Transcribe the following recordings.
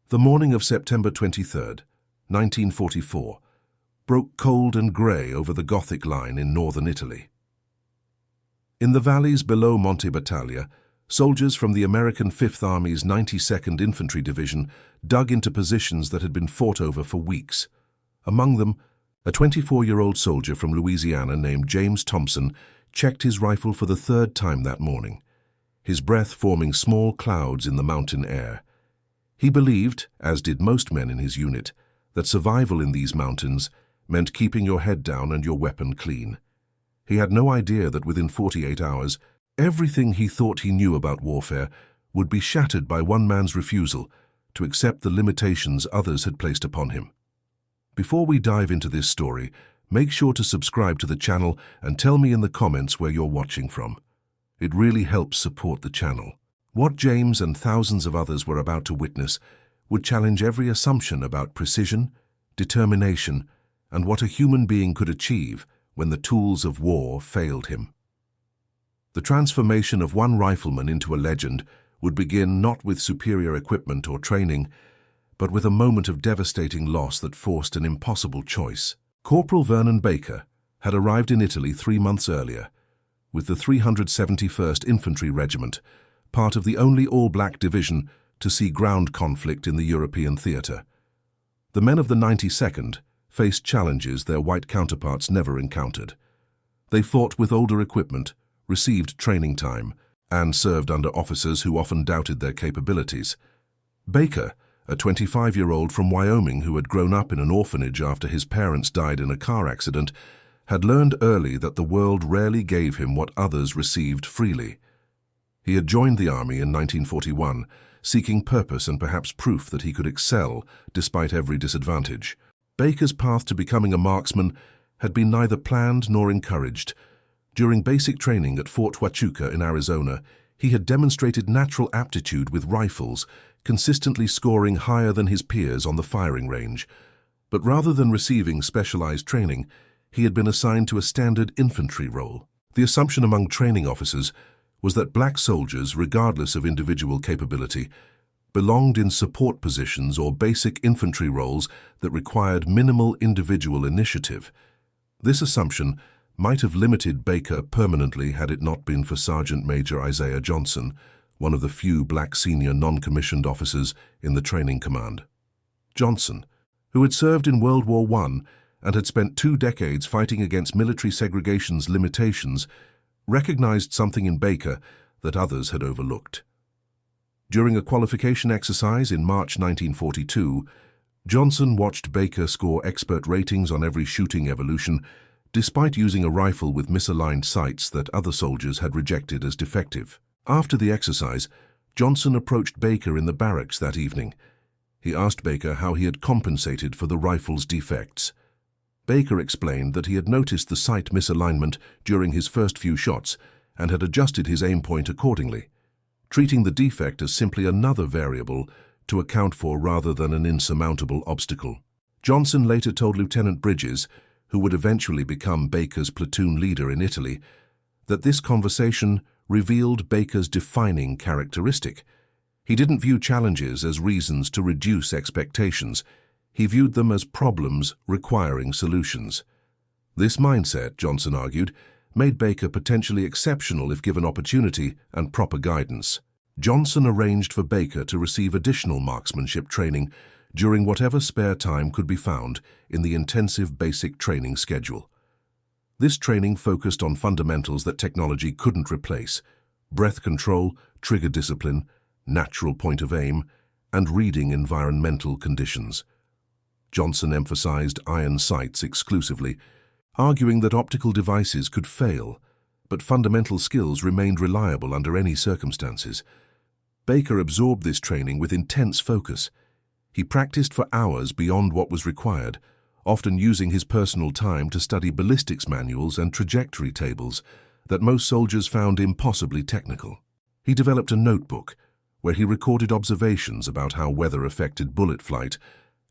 The morning of September 23rd, 1944, broke cold and grey over the Gothic line in northern Italy. In the valleys below Monte Battaglia, soldiers from the American Fifth Army's 92nd Infantry Division dug into positions that had been fought over for weeks. Among them, a 24-year-old soldier from Louisiana named James Thompson checked his rifle for the third time that morning, his breath forming small clouds in the mountain air. He believed, as did most men in his unit, that survival in these mountains meant keeping your head down and your weapon clean. He had no idea that within 48 hours, everything he thought he knew about warfare would be shattered by one man's refusal to accept the limitations others had placed upon him. Before we dive into this story, make sure to subscribe to the channel and tell me in the comments where you're watching from. It really helps support the channel. What James and thousands of others were about to witness would challenge every assumption about precision, determination, and what a human being could achieve when the tools of war failed him. The transformation of one rifleman into a legend would begin not with superior equipment or training, but with a moment of devastating loss that forced an impossible choice. Corporal Vernon Baker had arrived in Italy 3 months earlier with the 371st Infantry Regiment, part of the only all-black division to see ground conflict in the European theatre. The men of the 92nd faced challenges their white counterparts never encountered. They fought with older equipment, received training time, and served under officers who often doubted their capabilities. Baker, a 25-year-old from Wyoming who had grown up in an orphanage after his parents died in a car accident, had learned early that the world rarely gave him what others received freely. He had joined the army in 1941, seeking purpose and perhaps proof that he could excel despite every disadvantage. Baker's path to becoming a marksman had been neither planned nor encouraged. During basic training at Fort Huachuca in Arizona, he had demonstrated natural aptitude with rifles, consistently scoring higher than his peers on the firing range. But rather than receiving specialized training, he had been assigned to a standard infantry role. The assumption among training officers was that black soldiers, regardless of individual capability, belonged in support positions or basic infantry roles that required minimal individual initiative. This assumption might have limited Baker permanently had it not been for Sergeant Major Isaiah Johnson, one of the few black senior non-commissioned officers in the training command. Johnson, who had served in World War I and had spent 2 decades fighting against military segregation's limitations, recognized something in Baker that others had overlooked. During a qualification exercise in March 1942, Johnson watched Baker score expert ratings on every shooting evolution, despite using a rifle with misaligned sights that other soldiers had rejected as defective. After the exercise, Johnson approached Baker in the barracks that evening. He asked Baker how he had compensated for the rifle's defects. Baker explained that he had noticed the sight misalignment during his first few shots and had adjusted his aim point accordingly, treating the defect as simply another variable to account for rather than an insurmountable obstacle. Johnson later told Lieutenant Bridges, who would eventually become Baker's platoon leader in Italy, that this conversation revealed Baker's defining characteristic. He didn't view challenges as reasons to reduce expectations. He viewed them as problems requiring solutions. This mindset, Johnson argued, made Baker potentially exceptional if given opportunity and proper guidance. Johnson arranged for Baker to receive additional marksmanship training during whatever spare time could be found in the intensive basic training schedule. This training focused on fundamentals that technology couldn't replace: breath control, trigger discipline, natural point of aim, and reading environmental conditions. Johnson emphasized iron sights exclusively, arguing that optical devices could fail, but fundamental skills remained reliable under any circumstances. Baker absorbed this training with intense focus. He practiced for hours beyond what was required, often using his personal time to study ballistics manuals and trajectory tables that most soldiers found impossibly technical. He developed a notebook where he recorded observations about how weather affected bullet flight,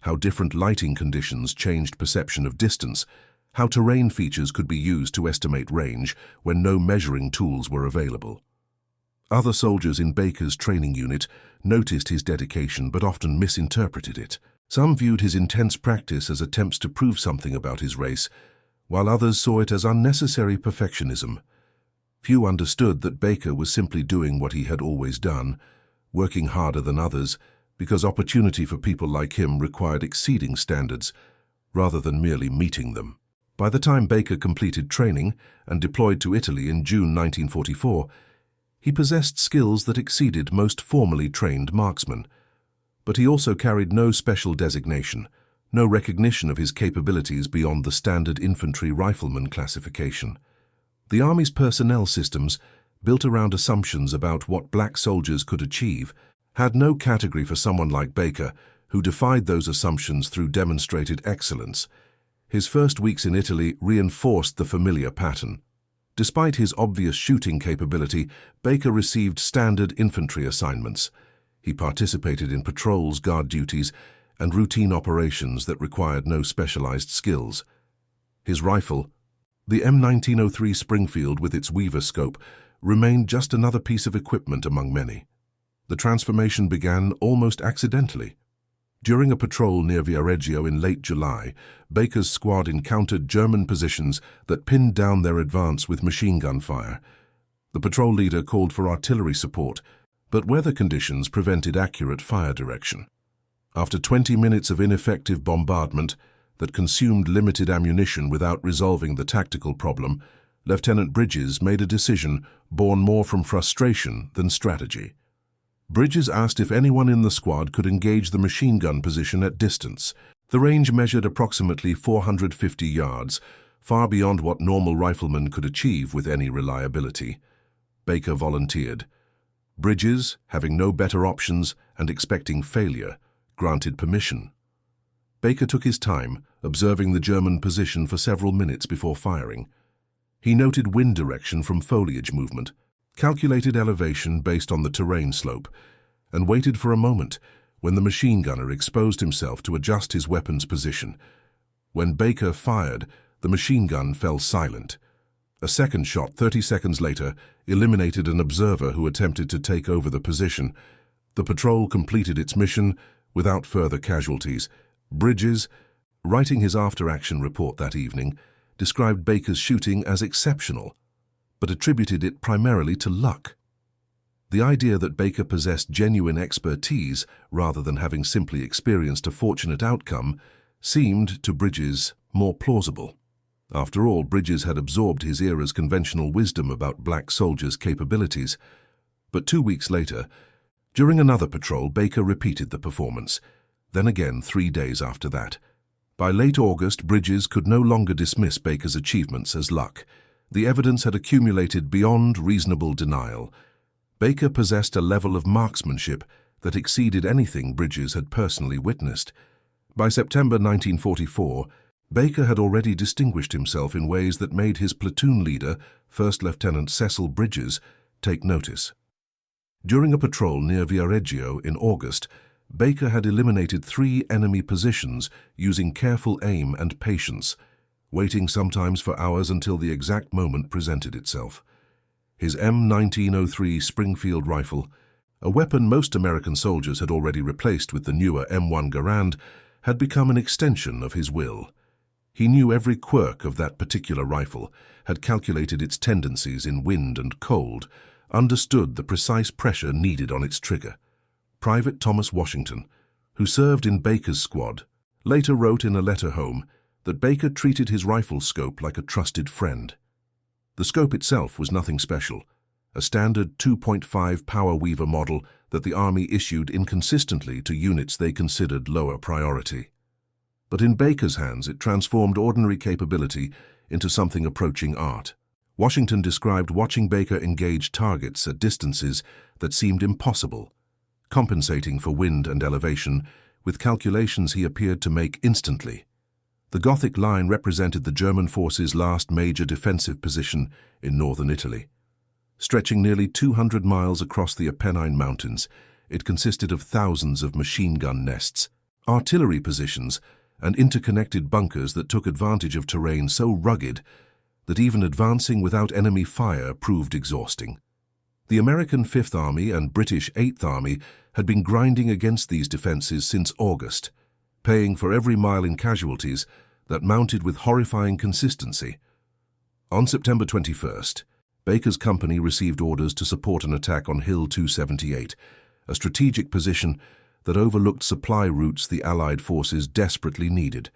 how different lighting conditions changed perception of distance, how terrain features could be used to estimate range when no measuring tools were available. Other soldiers in Baker's training unit noticed his dedication but often misinterpreted it. Some viewed his intense practice as attempts to prove something about his race, while others saw it as unnecessary perfectionism. Few understood that Baker was simply doing what he had always done, working harder than others, because opportunity for people like him required exceeding standards rather than merely meeting them. By the time Baker completed training and deployed to Italy in June 1944, he possessed skills that exceeded most formally trained marksmen. But he also carried no special designation, no recognition of his capabilities beyond the standard infantry rifleman classification. The Army's personnel systems, built around assumptions about what black soldiers could achieve, had no category for someone like Baker, who defied those assumptions through demonstrated excellence. His first weeks in Italy reinforced the familiar pattern. Despite his obvious shooting capability, Baker received standard infantry assignments. He participated in patrols, guard duties, and routine operations that required no specialized skills. His rifle, the M1903 Springfield with its Weaver scope, remained just another piece of equipment among many. The transformation began almost accidentally. During a patrol near Viareggio in late July, Baker's squad encountered German positions that pinned down their advance with machine gun fire. The patrol leader called for artillery support, but weather conditions prevented accurate fire direction. After 20 minutes of ineffective bombardment that consumed limited ammunition without resolving the tactical problem, Lieutenant Bridges made a decision born more from frustration than strategy. Bridges asked if anyone in the squad could engage the machine gun position at distance. The range measured approximately 450 yards, far beyond what normal riflemen could achieve with any reliability. Baker volunteered. Bridges, having no better options and expecting failure, granted permission. Baker took his time, observing the German position for several minutes before firing. He noted wind direction from foliage movement, calculated elevation based on the terrain slope, and waited for a moment when the machine gunner exposed himself to adjust his weapon's position. When Baker fired, the machine gun fell silent. A second shot 30 seconds later eliminated an observer who attempted to take over the position. The patrol completed its mission without further casualties. Bridges, writing his after-action report that evening, described Baker's shooting as exceptional, but attributed it primarily to luck. The idea that Baker possessed genuine expertise rather than having simply experienced a fortunate outcome seemed to Bridges more plausible. After all, Bridges had absorbed his era's conventional wisdom about black soldiers' capabilities. But 2 weeks later, during another patrol, Baker repeated the performance, then again 3 days after that. By late August, Bridges could no longer dismiss Baker's achievements as luck. The evidence had accumulated beyond reasonable denial. Baker possessed a level of marksmanship that exceeded anything Bridges had personally witnessed. By September 1944, Baker had already distinguished himself in ways that made his platoon leader, First Lieutenant Cecil Bridges, take notice. During a patrol near Viareggio in August, Baker had eliminated 3 enemy positions using careful aim and patience, waiting sometimes for hours until the exact moment presented itself. His M1903 Springfield rifle, a weapon most American soldiers had already replaced with the newer M1 Garand, had become an extension of his will. He knew every quirk of that particular rifle, had calculated its tendencies in wind and cold, understood the precise pressure needed on its trigger. Private Thomas Washington, who served in Baker's squad, later wrote in a letter home that Baker treated his rifle scope like a trusted friend. The scope itself was nothing special, a standard 2.5 Power Weaver model that the Army issued inconsistently to units they considered lower priority. But in Baker's hands, it transformed ordinary capability into something approaching art. Washington described watching Baker engage targets at distances that seemed impossible, compensating for wind and elevation with calculations he appeared to make instantly. The Gothic Line represented the German forces' last major defensive position in northern Italy. Stretching nearly 200 miles across the Apennine Mountains, it consisted of thousands of machine gun nests, artillery positions, and interconnected bunkers that took advantage of terrain so rugged that even advancing without enemy fire proved exhausting. The American Fifth Army and British Eighth Army had been grinding against these defenses since August, paying for every mile in casualties that mounted with horrifying consistency. On September 21st, Baker's company received orders to support an attack on Hill 278, a strategic position that overlooked supply routes the Allied forces desperately needed.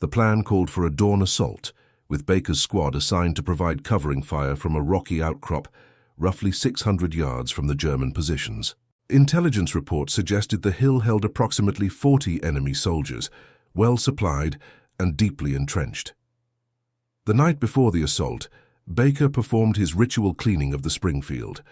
The plan called for a dawn assault, with Baker's squad assigned to provide covering fire from a rocky outcrop roughly 600 yards from the German positions. Intelligence reports suggested the hill held approximately 40 enemy soldiers, well supplied and deeply entrenched. The night before the assault, Baker performed his ritual cleaning of the Springfield.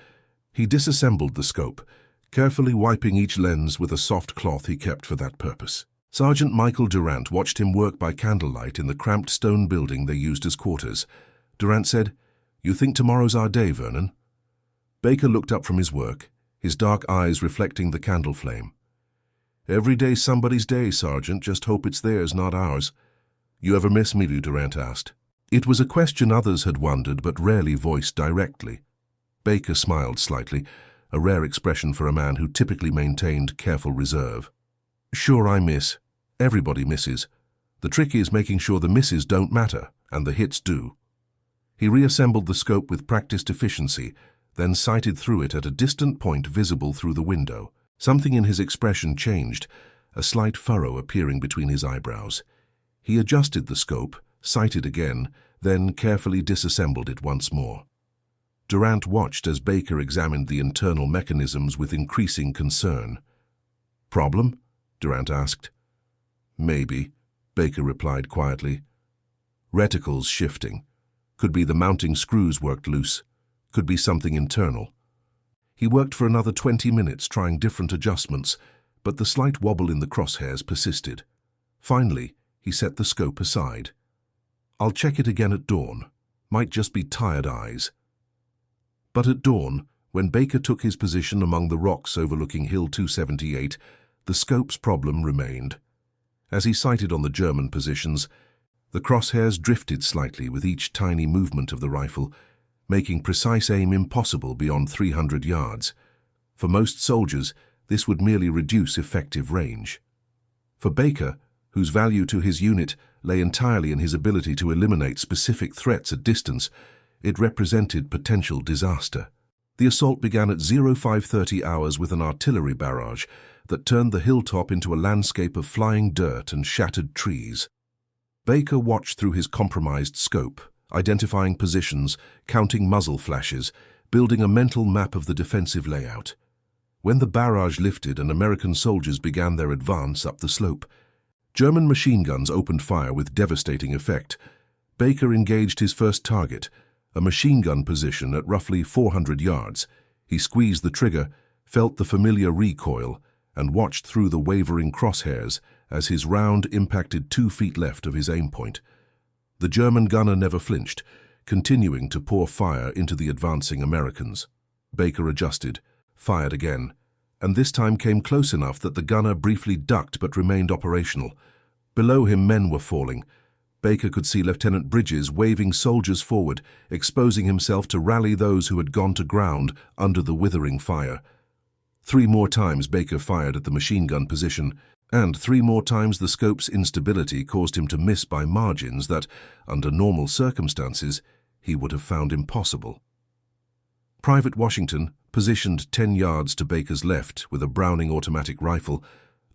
He disassembled the scope, carefully wiping each lens with a soft cloth he kept for that purpose. Sergeant Michael Durant watched him work by candlelight in the cramped stone building they used as quarters. Durant said, "You think tomorrow's our day, Vernon?" Baker looked up from his work, his dark eyes reflecting the candle flame. "Every day's somebody's day, Sergeant. Just hope it's theirs, not ours." "You ever miss me?" Durant asked. It was a question others had wondered but rarely voiced directly. Baker smiled slightly, a rare expression for a man who typically maintained careful reserve. "Sure I miss. Everybody misses. The trick is making sure the misses don't matter, and the hits do." He reassembled the scope with practiced efficiency, then sighted through it at a distant point visible through the window. Something in his expression changed, a slight furrow appearing between his eyebrows. He adjusted the scope, sighted again, then carefully disassembled it once more. Durant watched as Baker examined the internal mechanisms with increasing concern. "Problem?" Durant asked. "Maybe," Baker replied quietly. "Reticles shifting. Could be the mounting screws worked loose. Could be something internal." He worked for another 20 minutes trying different adjustments, but the slight wobble in the crosshairs persisted. Finally, he set the scope aside. "I'll check it again at dawn. Might just be tired eyes." But at dawn, when Baker took his position among the rocks overlooking Hill 278, the scope's problem remained. As he sighted on the German positions, the crosshairs drifted slightly with each tiny movement of the rifle, making precise aim impossible beyond 300 yards. For most soldiers, this would merely reduce effective range. For Baker, whose value to his unit lay entirely in his ability to eliminate specific threats at distance, it represented potential disaster. The assault began at 0530 hours with an artillery barrage that turned the hilltop into a landscape of flying dirt and shattered trees. Baker watched through his compromised scope, identifying positions, counting muzzle flashes, building a mental map of the defensive layout. When the barrage lifted and American soldiers began their advance up the slope, German machine guns opened fire with devastating effect. Baker engaged his first target, a machine gun position at roughly 400 yards. He squeezed the trigger, felt the familiar recoil, and watched through the wavering crosshairs as his round impacted 2 feet left of his aim point. The German gunner never flinched, continuing to pour fire into the advancing Americans. Baker adjusted, fired again, and this time came close enough that the gunner briefly ducked but remained operational. Below him, men were falling. Baker could see Lieutenant Bridges waving soldiers forward, exposing himself to rally those who had gone to ground under the withering fire. 3 more times Baker fired at the machine gun position, and 3 more times the scope's instability caused him to miss by margins that, under normal circumstances, he would have found impossible. Private Washington, positioned 10 yards to Baker's left with a Browning automatic rifle,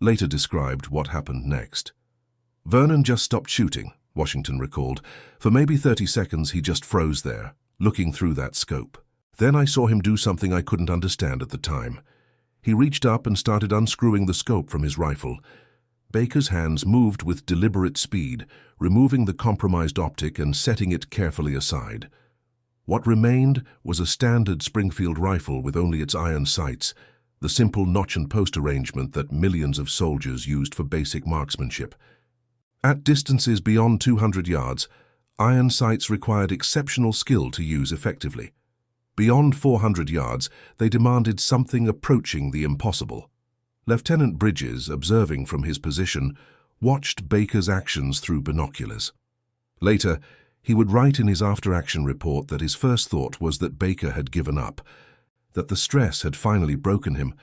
later described what happened next. "Vernon just stopped shooting," Washington recalled. "For maybe 30 seconds he just froze there, looking through that scope. Then I saw him do something I couldn't understand at the time. He reached up and started unscrewing the scope from his rifle. Baker's hands moved with deliberate speed, removing the compromised optic and setting it carefully aside. What remained was a standard Springfield rifle with only its iron sights, the simple notch and post arrangement that millions of soldiers used for basic marksmanship. At distances beyond 200 yards, iron sights required exceptional skill to use effectively. Beyond 400 yards, they demanded something approaching the impossible. Lieutenant Bridges, observing from his position, watched Baker's actions through binoculars. Later, he would write in his after-action report that his first thought was that Baker had given up. that the stress had finally broken him.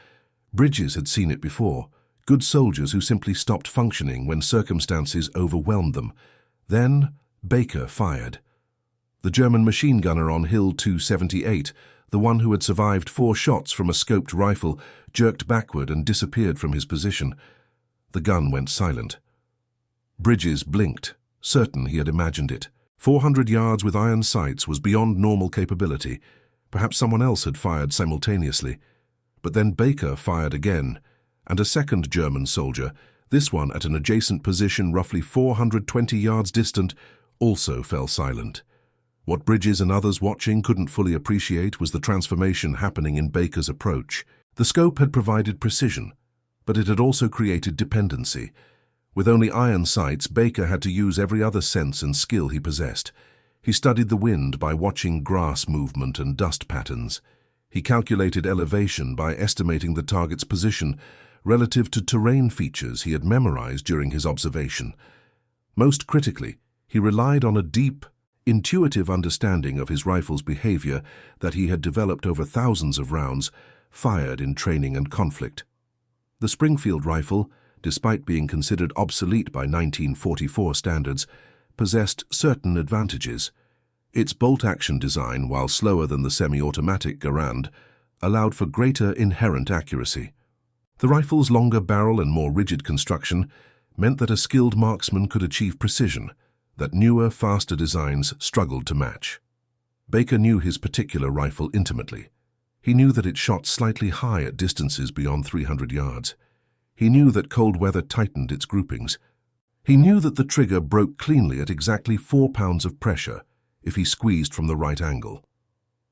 Bridges had seen it before, good soldiers who simply stopped functioning when circumstances overwhelmed them. Then Baker fired. The German machine gunner on Hill 278, the one who had survived 4 shots from a scoped rifle, jerked backward and disappeared from his position. The gun went silent. Bridges blinked, certain he had imagined it. 400 yards with iron sights was beyond normal capability. Perhaps someone else had fired simultaneously. But then Baker fired again, and a second German soldier, this one at an adjacent position roughly 420 yards distant, also fell silent. What Bridges and others watching couldn't fully appreciate was the transformation happening in Baker's approach. The scope had provided precision, but it had also created dependency. With only iron sights, Baker had to use every other sense and skill he possessed. He studied the wind by watching grass movement and dust patterns. He calculated elevation by estimating the target's position relative to terrain features he had memorized during his observation. Most critically, he relied on a deep, intuitive understanding of his rifle's behavior that he had developed over thousands of rounds fired in training and conflict. The Springfield rifle, despite being considered obsolete by 1944 standards, possessed certain advantages. Its bolt-action design, while slower than the semi-automatic Garand, allowed for greater inherent accuracy. The rifle's longer barrel and more rigid construction meant that a skilled marksman could achieve precision that newer, faster designs struggled to match. Baker knew his particular rifle intimately. He knew that it shot slightly high at distances beyond 300 yards. He knew that cold weather tightened its groupings. He knew that the trigger broke cleanly at exactly 4 pounds of pressure if he squeezed from the right angle.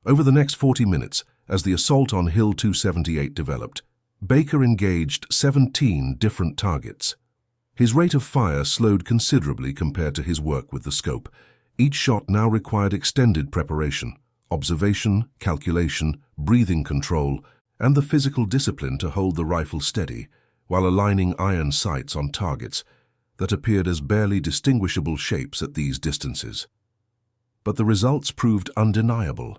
Over the next 40 minutes, as the assault on Hill 278 developed, Baker engaged 17 different targets. His rate of fire slowed considerably compared to his work with the scope. Each shot now required extended preparation, observation, calculation, breathing control, and the physical discipline to hold the rifle steady while aligning iron sights on targets that appeared as barely distinguishable shapes at these distances. But the results proved undeniable.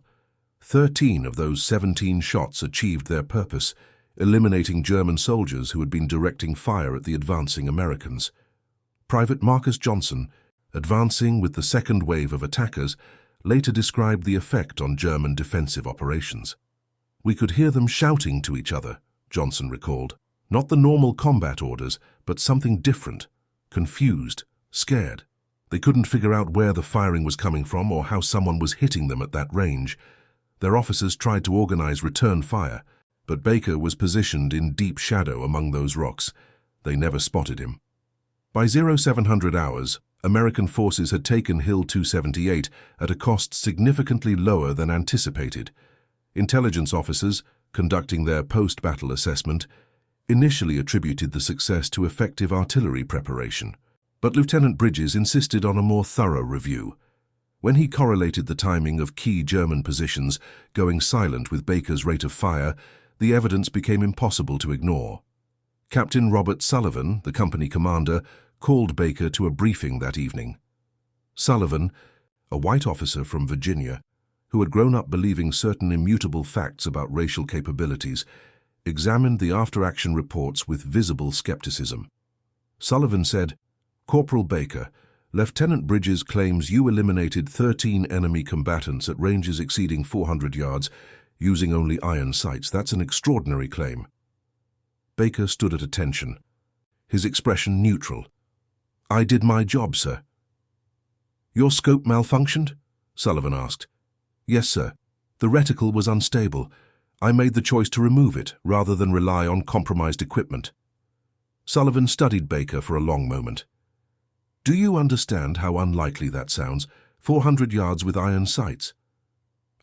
13 of those 17 shots achieved their purpose, eliminating German soldiers who had been directing fire at the advancing Americans. Private Marcus Johnson, advancing with the second wave of attackers, later described the effect on German defensive operations. "We could hear them shouting to each other," Johnson recalled. "Not the normal combat orders, but something different, confused, scared. They couldn't figure out where the firing was coming from or how someone was hitting them at that range. Their officers tried to organize return fire, but Baker was positioned in deep shadow among those rocks. They never spotted him." By 0700 hours, American forces had taken Hill 278 at a cost significantly lower than anticipated. Intelligence officers, conducting their post-battle assessment, initially attributed the success to effective artillery preparation. But Lieutenant Bridges insisted on a more thorough review. When he correlated the timing of key German positions going silent with Baker's rate of fire, the evidence became impossible to ignore. Captain Robert Sullivan, the company commander, called Baker to a briefing that evening. Sullivan, a white officer from Virginia, who had grown up believing certain immutable facts about racial capabilities, examined the after-action reports with visible skepticism. Sullivan said, "Corporal Baker, Lieutenant Bridges claims you eliminated 13 enemy combatants at ranges exceeding 400 yards using only iron sights. That's an extraordinary claim." Baker stood at attention, his expression neutral. "I did my job, sir." "Your scope malfunctioned?" Sullivan asked. "Yes, sir. The reticle was unstable. I made the choice to remove it rather than rely on compromised equipment." Sullivan studied Baker for a long moment. "Do you understand how unlikely that sounds? 400 yards with iron sights."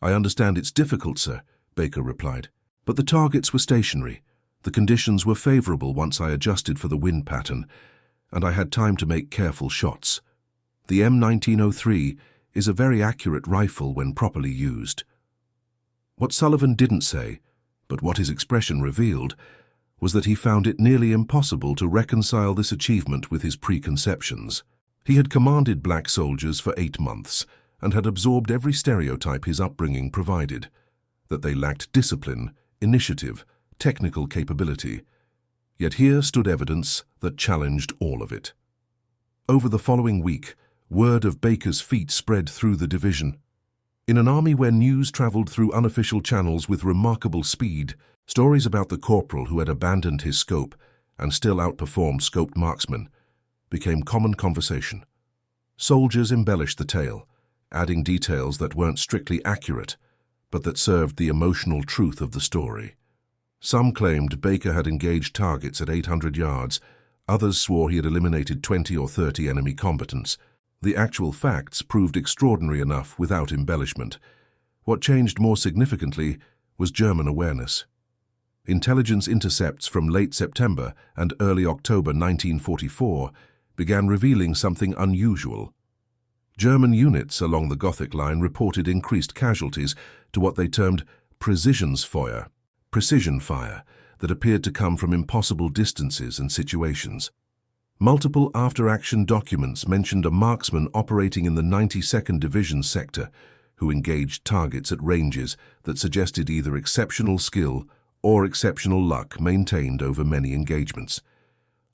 "I understand it's difficult, sir," Baker replied. "But the targets were stationary. The conditions were favorable once I adjusted for the wind pattern, and I had time to make careful shots. The M1903 is a very accurate rifle when properly used." What Sullivan didn't say, but what his expression revealed, was that he found it nearly impossible to reconcile this achievement with his preconceptions. He had commanded black soldiers for 8 months and had absorbed every stereotype his upbringing provided. that they lacked discipline, initiative, technical capability. Yet here stood evidence that challenged all of it. Over the following week, word of Baker's feat spread through the division. In an army where news traveled through unofficial channels with remarkable speed, stories about the corporal who had abandoned his scope and still outperformed scoped marksmen became common conversation. Soldiers embellished the tale, adding details that weren't strictly accurate, but that served the emotional truth of the story. Some claimed Baker had engaged targets at 800 yards, others swore he had eliminated 20 or 30 enemy combatants. The actual facts proved extraordinary enough without embellishment. What changed more significantly was German awareness. Intelligence intercepts from late September and early October 1944 began revealing something unusual. German units along the Gothic Line reported increased casualties to what they termed Präzisionsfeuer, precision fire, that appeared to come from impossible distances and situations. Multiple after-action documents mentioned a marksman operating in the 92nd Division sector who engaged targets at ranges that suggested either exceptional skill or exceptional luck maintained over many engagements.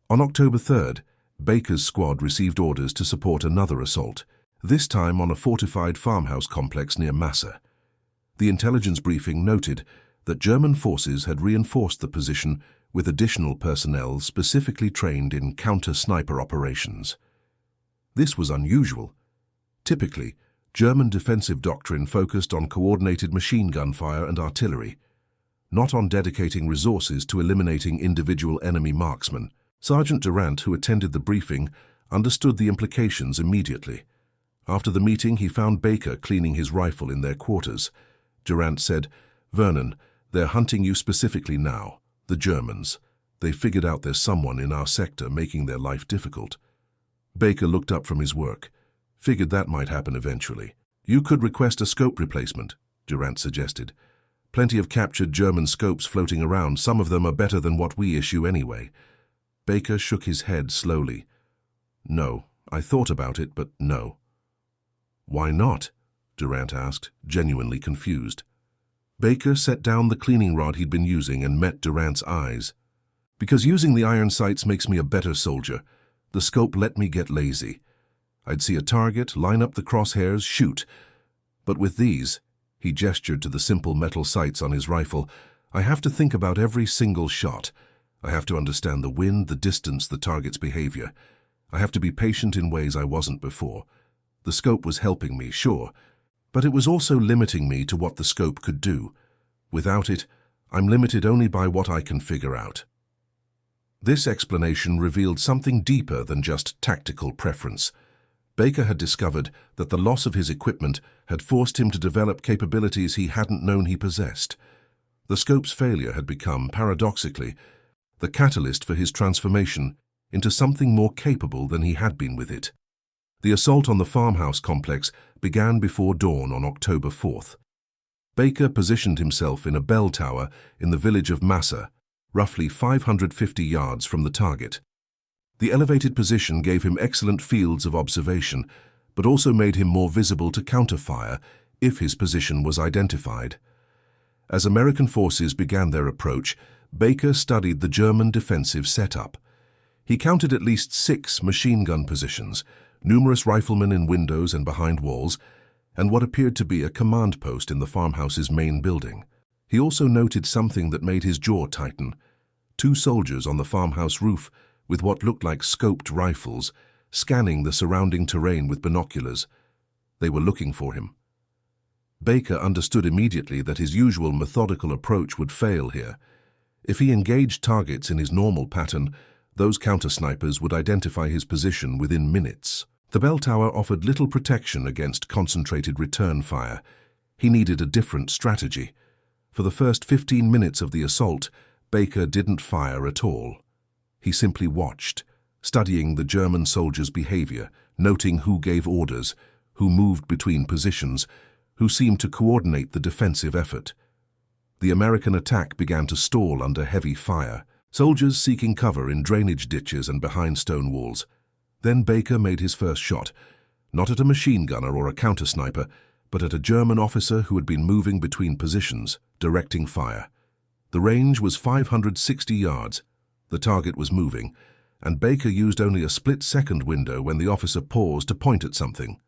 On October 3rd, Baker's squad received orders to support another assault, this time on a fortified farmhouse complex near Massa. The intelligence briefing noted that German forces had reinforced the position with additional personnel specifically trained in counter-sniper operations. This was unusual. Typically, German defensive doctrine focused on coordinated machine gun fire and artillery, not on dedicating resources to eliminating individual enemy marksmen. Sergeant Durant, who attended the briefing, understood the implications immediately. After the meeting, he found Baker cleaning his rifle in their quarters. Durant said, "Vernon, they're hunting you specifically now. The Germans. They figured out there's someone in our sector making their life difficult." Baker looked up from his work. "Figured that might happen eventually." "You could request a scope replacement," Durant suggested. "Plenty of captured German scopes floating around. Some of them are better than what we issue anyway." Baker shook his head slowly. "No, I thought about it, but no." "Why not?" Durant asked, genuinely confused. Baker set down the cleaning rod he'd been using and met Durant's eyes. "Because using the iron sights makes me a better soldier. The scope let me get lazy. I'd see a target, line up the crosshairs, shoot. But with these," he gestured to the simple metal sights on his rifle, "I have to think about every single shot. I have to understand the wind, the distance, the target's behavior. I have to be patient in ways I wasn't before. The scope was helping me, sure, but it was also limiting me to what the scope could do. Without it, I'm limited only by what I can figure out." This explanation revealed something deeper than just tactical preference. Baker had discovered that the loss of his equipment had forced him to develop capabilities he hadn't known he possessed. The scope's failure had become, paradoxically, the catalyst for his transformation into something more capable than he had been with it. The assault on the farmhouse complex began before dawn on October 4th. Baker positioned himself in a bell tower in the village of Massa, roughly 550 yards from the target. The elevated position gave him excellent fields of observation, but also made him more visible to counterfire if his position was identified. As American forces began their approach, Baker studied the German defensive setup. He counted at least 6 machine gun positions, numerous riflemen in windows and behind walls, and what appeared to be a command post in the farmhouse's main building. He also noted something that made his jaw tighten: 2 soldiers on the farmhouse roof with what looked like scoped rifles, scanning the surrounding terrain with binoculars. They were looking for him. Baker understood immediately that his usual methodical approach would fail here. If he engaged targets in his normal pattern, those counter-snipers would identify his position within minutes. The bell tower offered little protection against concentrated return fire. He needed a different strategy. For the first 15 minutes of the assault, Baker didn't fire at all. He simply watched, studying the German soldiers' behavior, noting who gave orders, who moved between positions, who seemed to coordinate the defensive effort. The American attack began to stall under heavy fire, soldiers seeking cover in drainage ditches and behind stone walls. Then Baker made his first shot, not at a machine gunner or a counter-sniper, but at a German officer who had been moving between positions, directing fire. The range was 560 yards. The target was moving, and Baker used only a split-second window when the officer paused to point at something.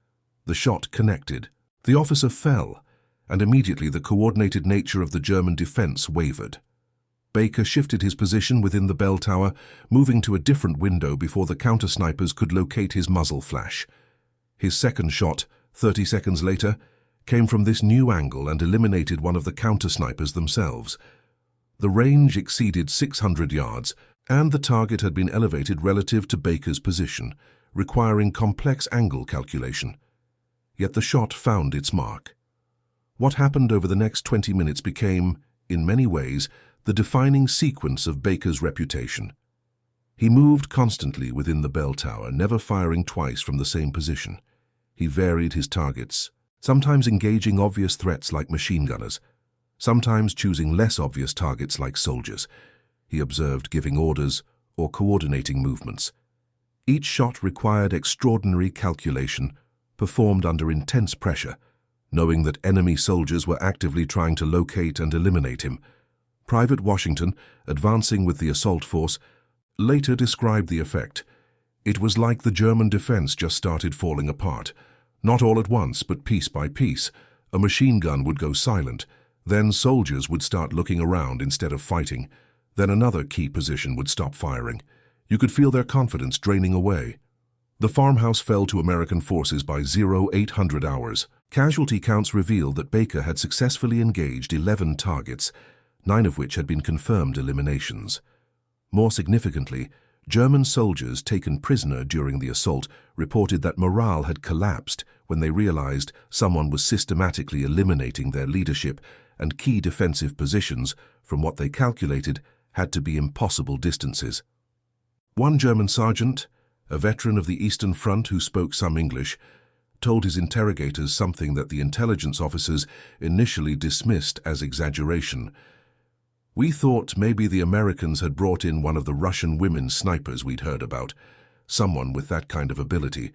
The shot connected. The officer fell, and immediately the coordinated nature of the German defense wavered. Baker shifted his position within the bell tower, moving to a different window before the counter-snipers could locate his muzzle flash. His second shot, 30 seconds later, came from this new angle and eliminated one of the counter-snipers themselves. The range exceeded 600 yards, and the target had been elevated relative to Baker's position, requiring complex angle calculation. Yet the shot found its mark. What happened over the next 20 minutes became, in many ways, the defining sequence of Baker's reputation. He moved constantly within the bell tower, never firing twice from the same position. He varied his targets, sometimes engaging obvious threats like machine gunners, sometimes choosing less obvious targets like soldiers. He observed giving orders or coordinating movements. Each shot required extraordinary calculation, performed under intense pressure, knowing that enemy soldiers were actively trying to locate and eliminate him. Private Washington, advancing with the assault force, later described the effect. It was like the German defense just started falling apart. Not all at once, but piece by piece. A machine gun would go silent. Then soldiers would start looking around instead of fighting. Then another key position would stop firing. You could feel their confidence draining away. The farmhouse fell to American forces by 0800 hours. Casualty counts revealed that Baker had successfully engaged 11 targets, 9 of which had been confirmed eliminations. More significantly, German soldiers taken prisoner during the assault reported that morale had collapsed when they realized someone was systematically eliminating their leadership and key defensive positions from what they calculated had to be impossible distances. One German sergeant, a veteran of the Eastern Front who spoke some English, told his interrogators something that the intelligence officers initially dismissed as exaggeration. "We thought maybe the Americans had brought in one of the Russian women snipers we'd heard about, someone with that kind of ability.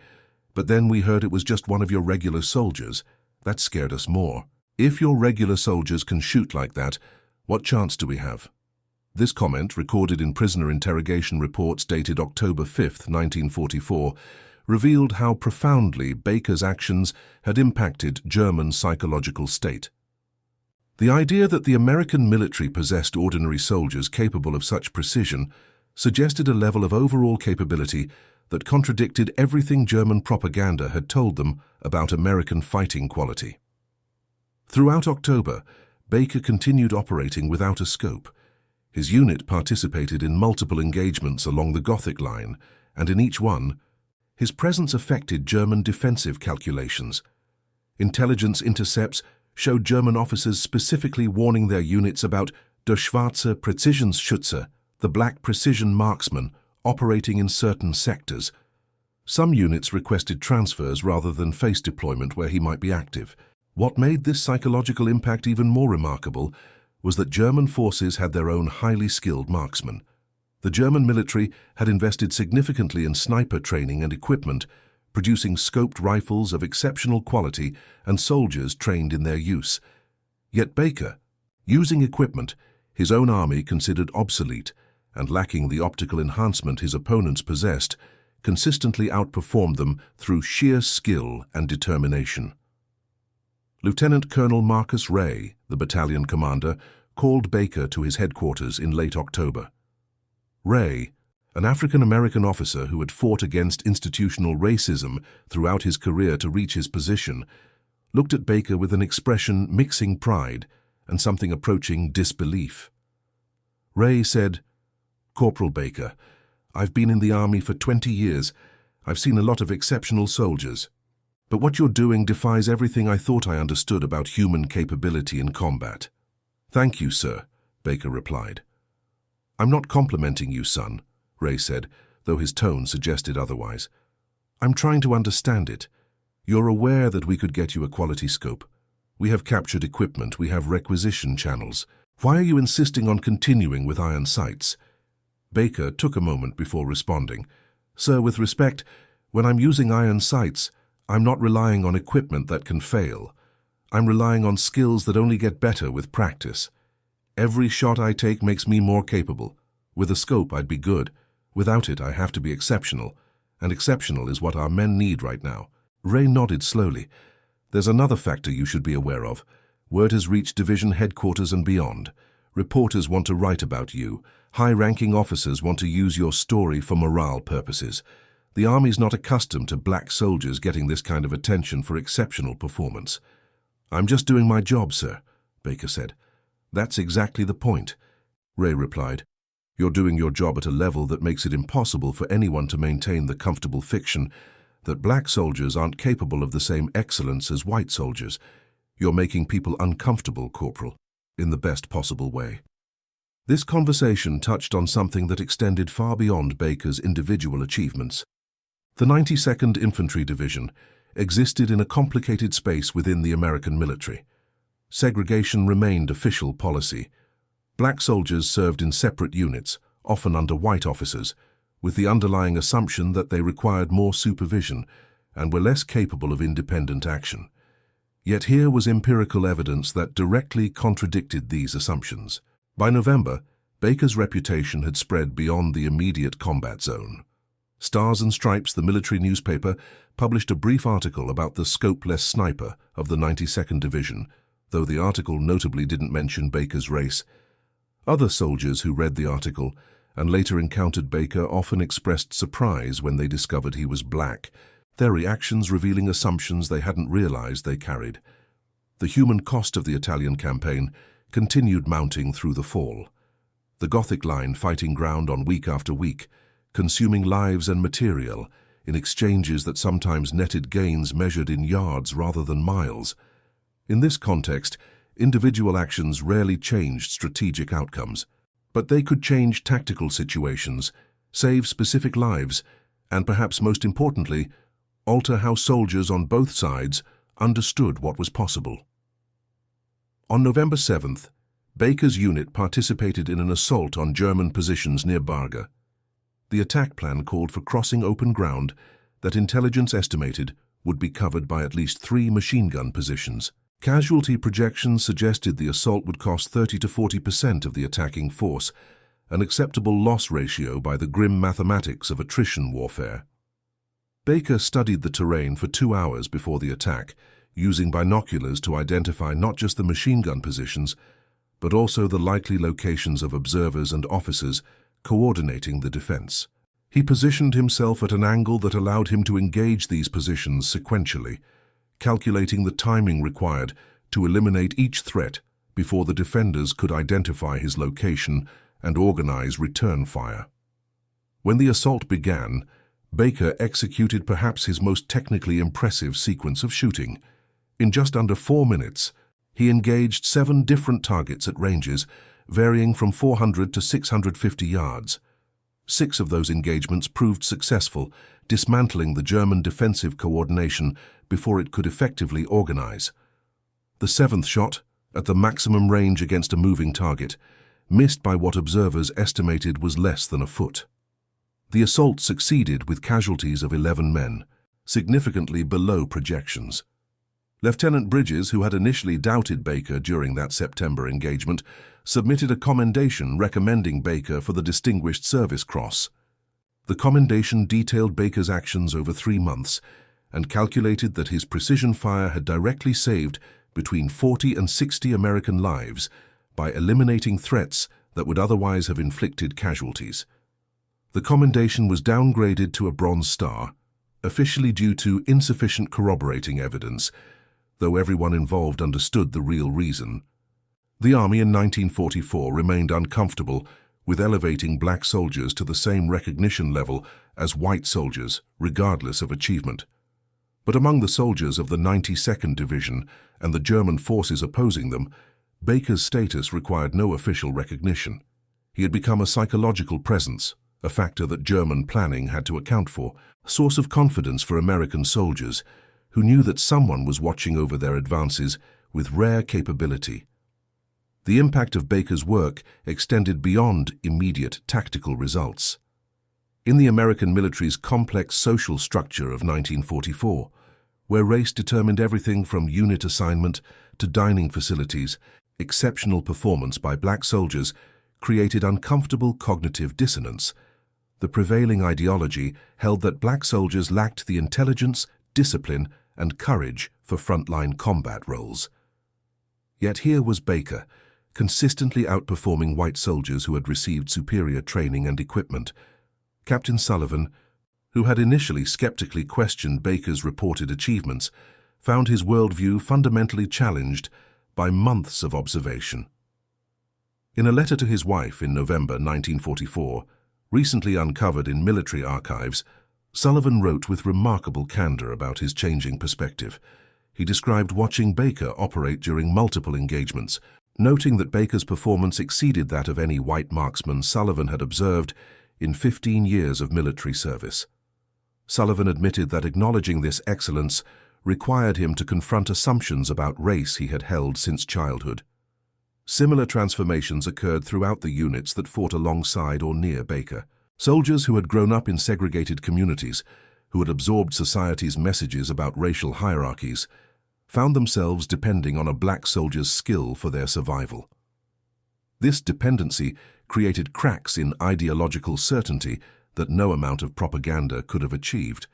But then we heard it was just one of your regular soldiers. That scared us more. If your regular soldiers can shoot like that, what chance do we have?" This comment, recorded in prisoner interrogation reports dated October 5, 1944, revealed how profoundly Baker's actions had impacted German psychological state. The idea that the American military possessed ordinary soldiers capable of such precision suggested a level of overall capability that contradicted everything German propaganda had told them about American fighting quality. Throughout October, Baker continued operating without a scope. His unit participated in multiple engagements along the Gothic Line, and in each one, his presence affected German defensive calculations. Intelligence intercepts showed German officers specifically warning their units about Der Schwarze Präzisionsschütze, the black precision marksman, operating in certain sectors. Some units requested transfers rather than face deployment where he might be active. What made this psychological impact even more remarkable was that German forces had their own highly skilled marksmen. The German military had invested significantly in sniper training and equipment, producing scoped rifles of exceptional quality and soldiers trained in their use. Yet Baker, using equipment his own army considered obsolete and lacking the optical enhancement his opponents possessed, consistently outperformed them through sheer skill and determination. Lieutenant Colonel Marcus Ray, the battalion commander, called Baker to his headquarters in late October. Ray, an African-American officer who had fought against institutional racism throughout his career to reach his position, looked at Baker with an expression mixing pride and something approaching disbelief. Ray said, "Corporal Baker, I've been in the army for 20 years. I've seen a lot of exceptional soldiers. But what you're doing defies everything I thought I understood about human capability in combat." "Thank you, sir," Baker replied. "I'm not complimenting you, son," Ray said, though his tone suggested otherwise. "I'm trying to understand it. You're aware that we could get you a quality scope. We have captured equipment, we have requisition channels. Why are you insisting on continuing with iron sights?" Baker took a moment before responding. "Sir, with respect, when I'm using iron sights, I'm not relying on equipment that can fail. I'm relying on skills that only get better with practice. Every shot I take makes me more capable. With a scope, I'd be good. Without it, I have to be exceptional. And exceptional is what our men need right now." Ray nodded slowly. "There's another factor you should be aware of. Word has reached division headquarters and beyond. Reporters want to write about you. High-ranking officers want to use your story for morale purposes. The Army's not accustomed to black soldiers getting this kind of attention for exceptional performance." "I'm just doing my job, sir," Baker said. "That's exactly the point," Ray replied. "You're doing your job at a level that makes it impossible for anyone to maintain the comfortable fiction that black soldiers aren't capable of the same excellence as white soldiers. You're making people uncomfortable, Corporal, in the best possible way." This conversation touched on something that extended far beyond Baker's individual achievements. The 92nd Infantry Division existed in a complicated space within the American military. Segregation remained official policy. Black soldiers served in separate units, often under white officers, with the underlying assumption that they required more supervision and were less capable of independent action. Yet here was empirical evidence that directly contradicted these assumptions. By November, Baker's reputation had spread beyond the immediate combat zone. Stars and Stripes, the military newspaper, published a brief article about the scopeless sniper of the 92nd Division, though the article notably didn't mention Baker's race. Other soldiers who read the article and later encountered Baker often expressed surprise when they discovered he was black, their reactions revealing assumptions they hadn't realized they carried. The human cost of the Italian campaign continued mounting through the fall. The Gothic Line fighting ground on week after week, consuming lives and material in exchanges that sometimes netted gains measured in yards rather than miles. In this context, individual actions rarely changed strategic outcomes, but they could change tactical situations, save specific lives, and perhaps most importantly, alter how soldiers on both sides understood what was possible. On November 7th, Baker's unit participated in an assault on German positions near Barga. The attack plan called for crossing open ground that intelligence estimated would be covered by at least 3 machine gun positions. Casualty projections suggested the assault would cost 30 to 40% of the attacking force, an acceptable loss ratio by the grim mathematics of attrition warfare. Baker studied the terrain for 2 hours before the attack, using binoculars to identify not just the machine gun positions, but also the likely locations of observers and officers coordinating the defense. He positioned himself at an angle that allowed him to engage these positions sequentially, calculating the timing required to eliminate each threat before the defenders could identify his location and organize return fire. When the assault began, Baker executed perhaps his most technically impressive sequence of shooting. In just under 4 minutes, he engaged 7 different targets at ranges varying from 400 to 650 yards. 6 of those engagements proved successful, dismantling the German defensive coordination before it could effectively organize. The 7th shot, at the maximum range against a moving target, missed by what observers estimated was less than a foot. The assault succeeded with casualties of 11 men, significantly below projections. Lieutenant Bridges, who had initially doubted Baker during that September engagement, submitted a commendation recommending Baker for the Distinguished Service Cross. The commendation detailed Baker's actions over 3 months and calculated that his precision fire had directly saved between 40 and 60 American lives by eliminating threats that would otherwise have inflicted casualties. The commendation was downgraded to a Bronze Star, officially due to insufficient corroborating evidence, though everyone involved understood the real reason. The Army in 1944 remained uncomfortable with elevating black soldiers to the same recognition level as white soldiers, regardless of achievement. But among the soldiers of the 92nd Division and the German forces opposing them, Baker's status required no official recognition. He had become a psychological presence, a factor that German planning had to account for, a source of confidence for American soldiers who knew that someone was watching over their advances with rare capability. The impact of Baker's work extended beyond immediate tactical results. In the American military's complex social structure of 1944, where race determined everything from unit assignment to dining facilities. Exceptional performance by black soldiers created uncomfortable cognitive dissonance. The prevailing ideology held that black soldiers lacked the intelligence, discipline, and courage for frontline combat roles. Yet here was Baker, consistently outperforming white soldiers who had received superior training and equipment. Captain Sullivan, who had initially skeptically questioned Baker's reported achievements, found his worldview fundamentally challenged by months of observation. In a letter to his wife in November 1944, recently uncovered in military archives, Sullivan wrote with remarkable candor about his changing perspective. He described watching Baker operate during multiple engagements, noting that Baker's performance exceeded that of any white marksman Sullivan had observed in 15 years of military service. Sullivan admitted that acknowledging this excellence required him to confront assumptions about race he had held since childhood. Similar transformations occurred throughout the units that fought alongside or near Baker. Soldiers who had grown up in segregated communities, who had absorbed society's messages about racial hierarchies, found themselves depending on a black soldier's skill for their survival. This dependency created cracks in ideological certainty that no amount of propaganda could have achieved.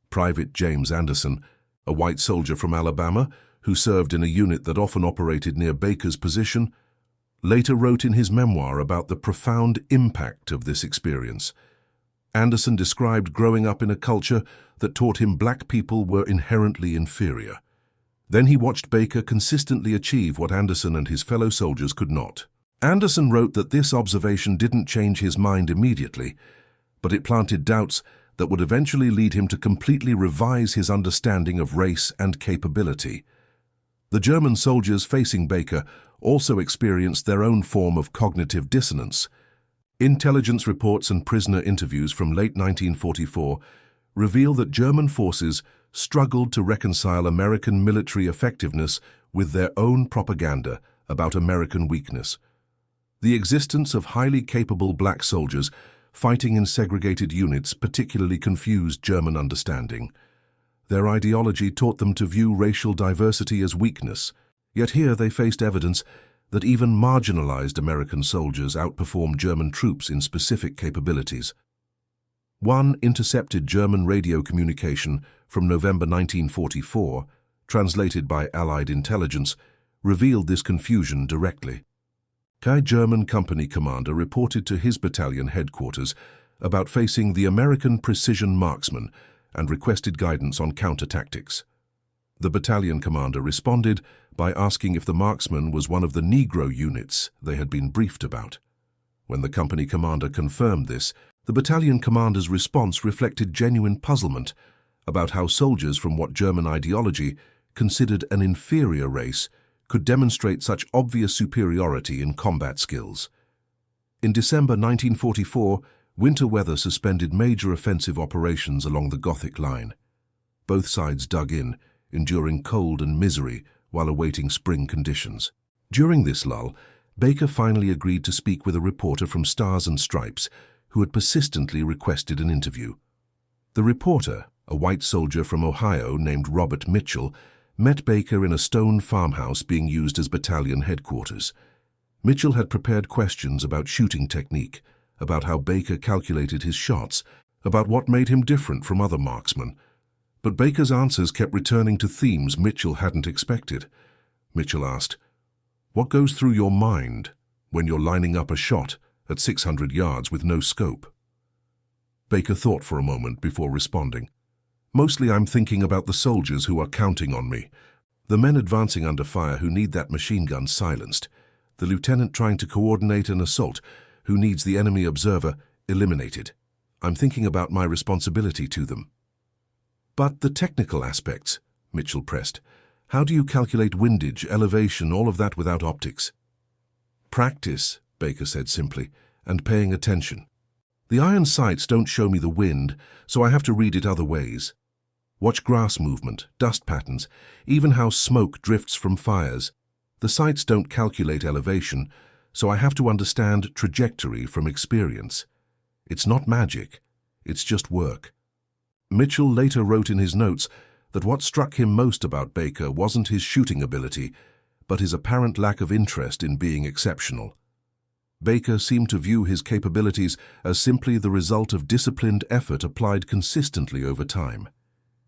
Private James Anderson, a white soldier from Alabama who served in a unit that often operated near Baker's position, later wrote in his memoir about the profound impact of this experience. Anderson described growing up in a culture that taught him black people were inherently inferior. Then he watched Baker consistently achieve what Anderson and his fellow soldiers could not. Anderson wrote that this observation didn't change his mind immediately, but it planted doubts that would eventually lead him to completely revise his understanding of race and capability. The German soldiers facing Baker also experienced their own form of cognitive dissonance. Intelligence reports and prisoner interviews from late 1944 reveal that German forces struggled to reconcile American military effectiveness with their own propaganda about American weakness. The existence of highly capable black soldiers fighting in segregated units particularly confused German understanding. Their ideology taught them to view racial diversity as weakness, yet here they faced evidence that even marginalized American soldiers outperformed German troops in specific capabilities. One intercepted German radio communication from November 1944, translated by Allied intelligence, revealed this confusion directly. A German company commander reported to his battalion headquarters about facing the American precision marksman and requested guidance on counter-tactics. The battalion commander responded by asking if the marksman was one of the Negro units they had been briefed about. When the company commander confirmed this, the battalion commander's response reflected genuine puzzlement about how soldiers from what German ideology considered an inferior race could demonstrate such obvious superiority in combat skills. In December 1944, winter weather suspended major offensive operations along the Gothic Line. Both sides dug in, enduring cold and misery while awaiting spring conditions. During this lull, Baker finally agreed to speak with a reporter from Stars and Stripes who had persistently requested an interview. The reporter, a white soldier from Ohio named Robert Mitchell, met Baker in a stone farmhouse being used as battalion headquarters. Mitchell had prepared questions about shooting technique, about how Baker calculated his shots, about what made him different from other marksmen. But Baker's answers kept returning to themes Mitchell hadn't expected. Mitchell asked, "What goes through your mind when you're lining up a shot at 600 yards with no scope?" Baker thought for a moment before responding. "Mostly I'm thinking about the soldiers who are counting on me. The men advancing under fire who need that machine gun silenced. The lieutenant trying to coordinate an assault who needs the enemy observer eliminated. I'm thinking about my responsibility to them." "But the technical aspects," Mitchell pressed. "How do you calculate windage, elevation, all of that without optics?" "Practice," Baker said simply, "and paying attention. The iron sights don't show me the wind, so I have to read it other ways. Watch grass movement, dust patterns, even how smoke drifts from fires. The sights don't calculate elevation, so I have to understand trajectory from experience. It's not magic, it's just work." Mitchell later wrote in his notes that what struck him most about Baker wasn't his shooting ability, but his apparent lack of interest in being exceptional. Baker seemed to view his capabilities as simply the result of disciplined effort applied consistently over time.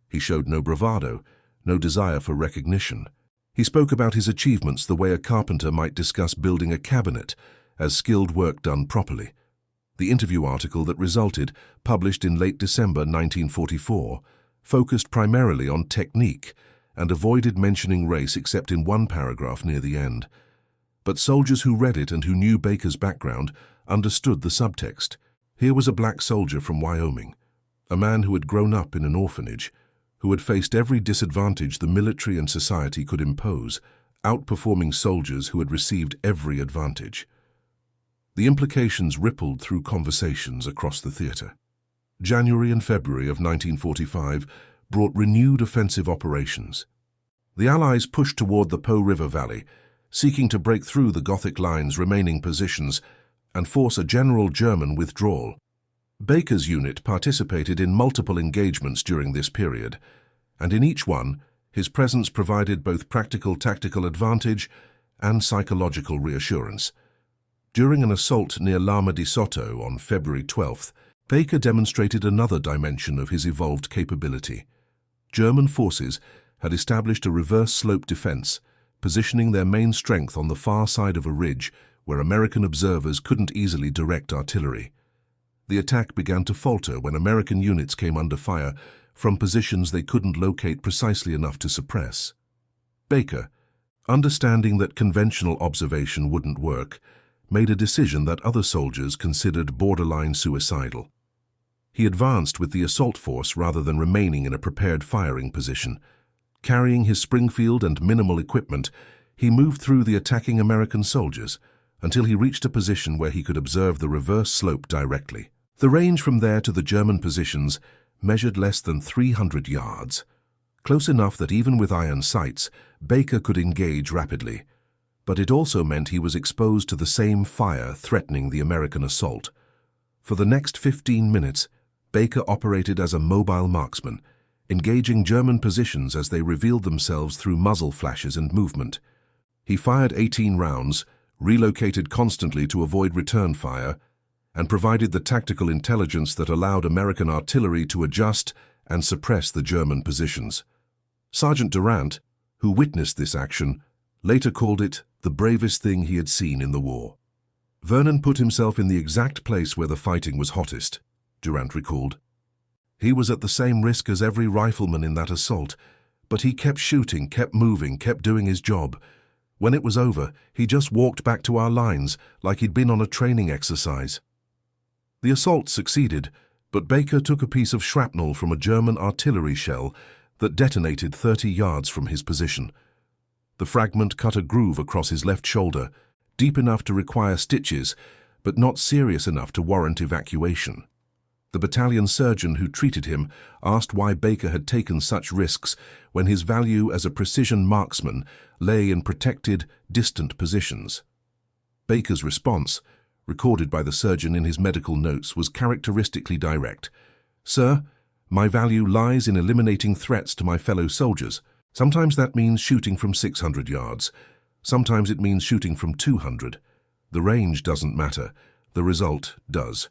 He showed no bravado, no desire for recognition. He spoke about his achievements the way a carpenter might discuss building a cabinet, as skilled work done properly. The interview article that resulted, published in late December 1944, focused primarily on technique and avoided mentioning race except in one paragraph near the end. But soldiers who read it and who knew Baker's background understood the subtext. Here was a black soldier from Wyoming, a man who had grown up in an orphanage, who had faced every disadvantage the military and society could impose, outperforming soldiers who had received every advantage. The implications rippled through conversations across the theater. January and February of 1945 brought renewed offensive operations. The Allies pushed toward the Po River Valley, seeking to break through the Gothic Line's remaining positions and force a general German withdrawal. Baker's unit participated in multiple engagements during this period, and in each one, his presence provided both practical tactical advantage and psychological reassurance. During an assault near Lama di Sotto on February 12th, Baker demonstrated another dimension of his evolved capability. German forces had established a reverse slope defense, positioning their main strength on the far side of a ridge where American observers couldn't easily direct artillery. The attack began to falter when American units came under fire from positions they couldn't locate precisely enough to suppress. Baker, understanding that conventional observation wouldn't work, made a decision that other soldiers considered borderline suicidal. He advanced with the assault force rather than remaining in a prepared firing position. Carrying his Springfield and minimal equipment, he moved through the attacking American soldiers until he reached a position where he could observe the reverse slope directly. The range from there to the German positions measured less than 300 yards, close enough that even with iron sights, Baker could engage rapidly. But it also meant he was exposed to the same fire threatening the American assault. For the next 15 minutes, Baker operated as a mobile marksman, engaging German positions as they revealed themselves through muzzle flashes and movement. He fired 18 rounds, relocated constantly to avoid return fire, and provided the tactical intelligence that allowed American artillery to adjust and suppress the German positions. Sergeant Durant, who witnessed this action, later called it the bravest thing he had seen in the war. Vernon put himself in the exact place where the fighting was hottest, Durant recalled. He was at the same risk as every rifleman in that assault, but he kept shooting, kept moving, kept doing his job. When it was over, he just walked back to our lines like he'd been on a training exercise. The assault succeeded, but Baker took a piece of shrapnel from a German artillery shell that detonated 30 yards from his position. The fragment cut a groove across his left shoulder, deep enough to require stitches, but not serious enough to warrant evacuation. The battalion surgeon who treated him asked why Baker had taken such risks when his value as a precision marksman lay in protected, distant positions. Baker's response, recorded by the surgeon in his medical notes, was characteristically direct. "Sir, my value lies in eliminating threats to my fellow soldiers. Sometimes that means shooting from 600 yards. Sometimes it means shooting from 200. The range doesn't matter. The result does."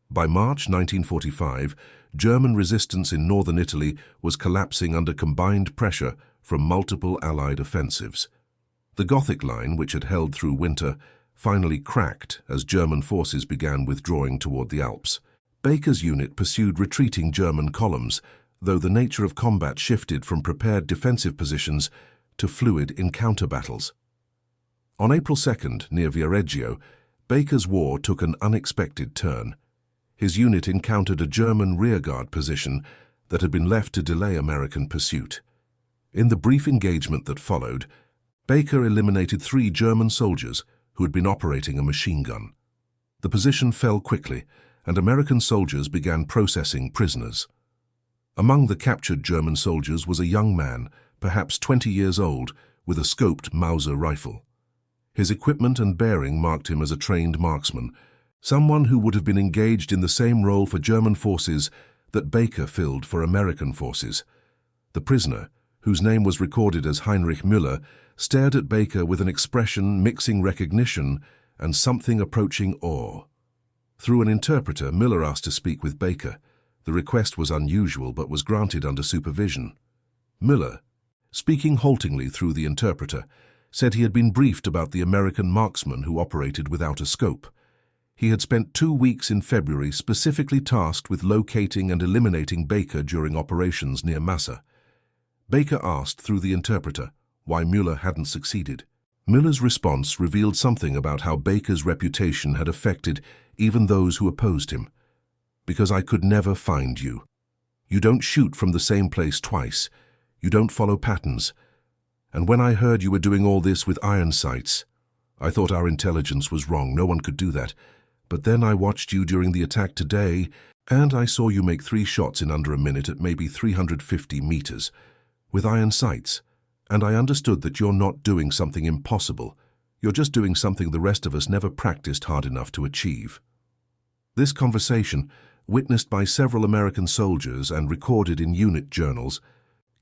By March 1945, German resistance in northern Italy was collapsing under combined pressure from multiple Allied offensives. The Gothic Line, which had held through winter, finally cracked as German forces began withdrawing toward the Alps. Baker's unit pursued retreating German columns, though the nature of combat shifted from prepared defensive positions to fluid encounter battles. On April 2nd, near Viareggio, Baker's war took an unexpected turn. His unit encountered a German rearguard position that had been left to delay American pursuit. In the brief engagement that followed, Baker eliminated 3 German soldiers who had been operating a machine gun. The position fell quickly, and American soldiers began processing prisoners. Among the captured German soldiers was a young man, perhaps 20 years old, with a scoped Mauser rifle. His equipment and bearing marked him as a trained marksman, someone who would have been engaged in the same role for German forces that Baker filled for American forces. The prisoner, whose name was recorded as Heinrich Müller, stared at Baker with an expression mixing recognition and something approaching awe. Through an interpreter, Müller asked to speak with Baker. The request was unusual but was granted under supervision. Müller, speaking haltingly through the interpreter, said he had been briefed about the American marksman who operated without a scope. He had spent 2 weeks in February specifically tasked with locating and eliminating Baker during operations near Massa. Baker asked through the interpreter why Müller hadn't succeeded. Müller's response revealed something about how Baker's reputation had affected even those who opposed him. "Because I could never find you. You don't shoot from the same place twice. You don't follow patterns. And when I heard you were doing all this with iron sights, I thought our intelligence was wrong. No one could do that. But then I watched you during the attack today, and I saw you make 3 shots in under a minute at maybe 350 meters, with iron sights. And I understood that you're not doing something impossible. You're just doing something the rest of us never practiced hard enough to achieve." This conversation, witnessed by several American soldiers and recorded in unit journals,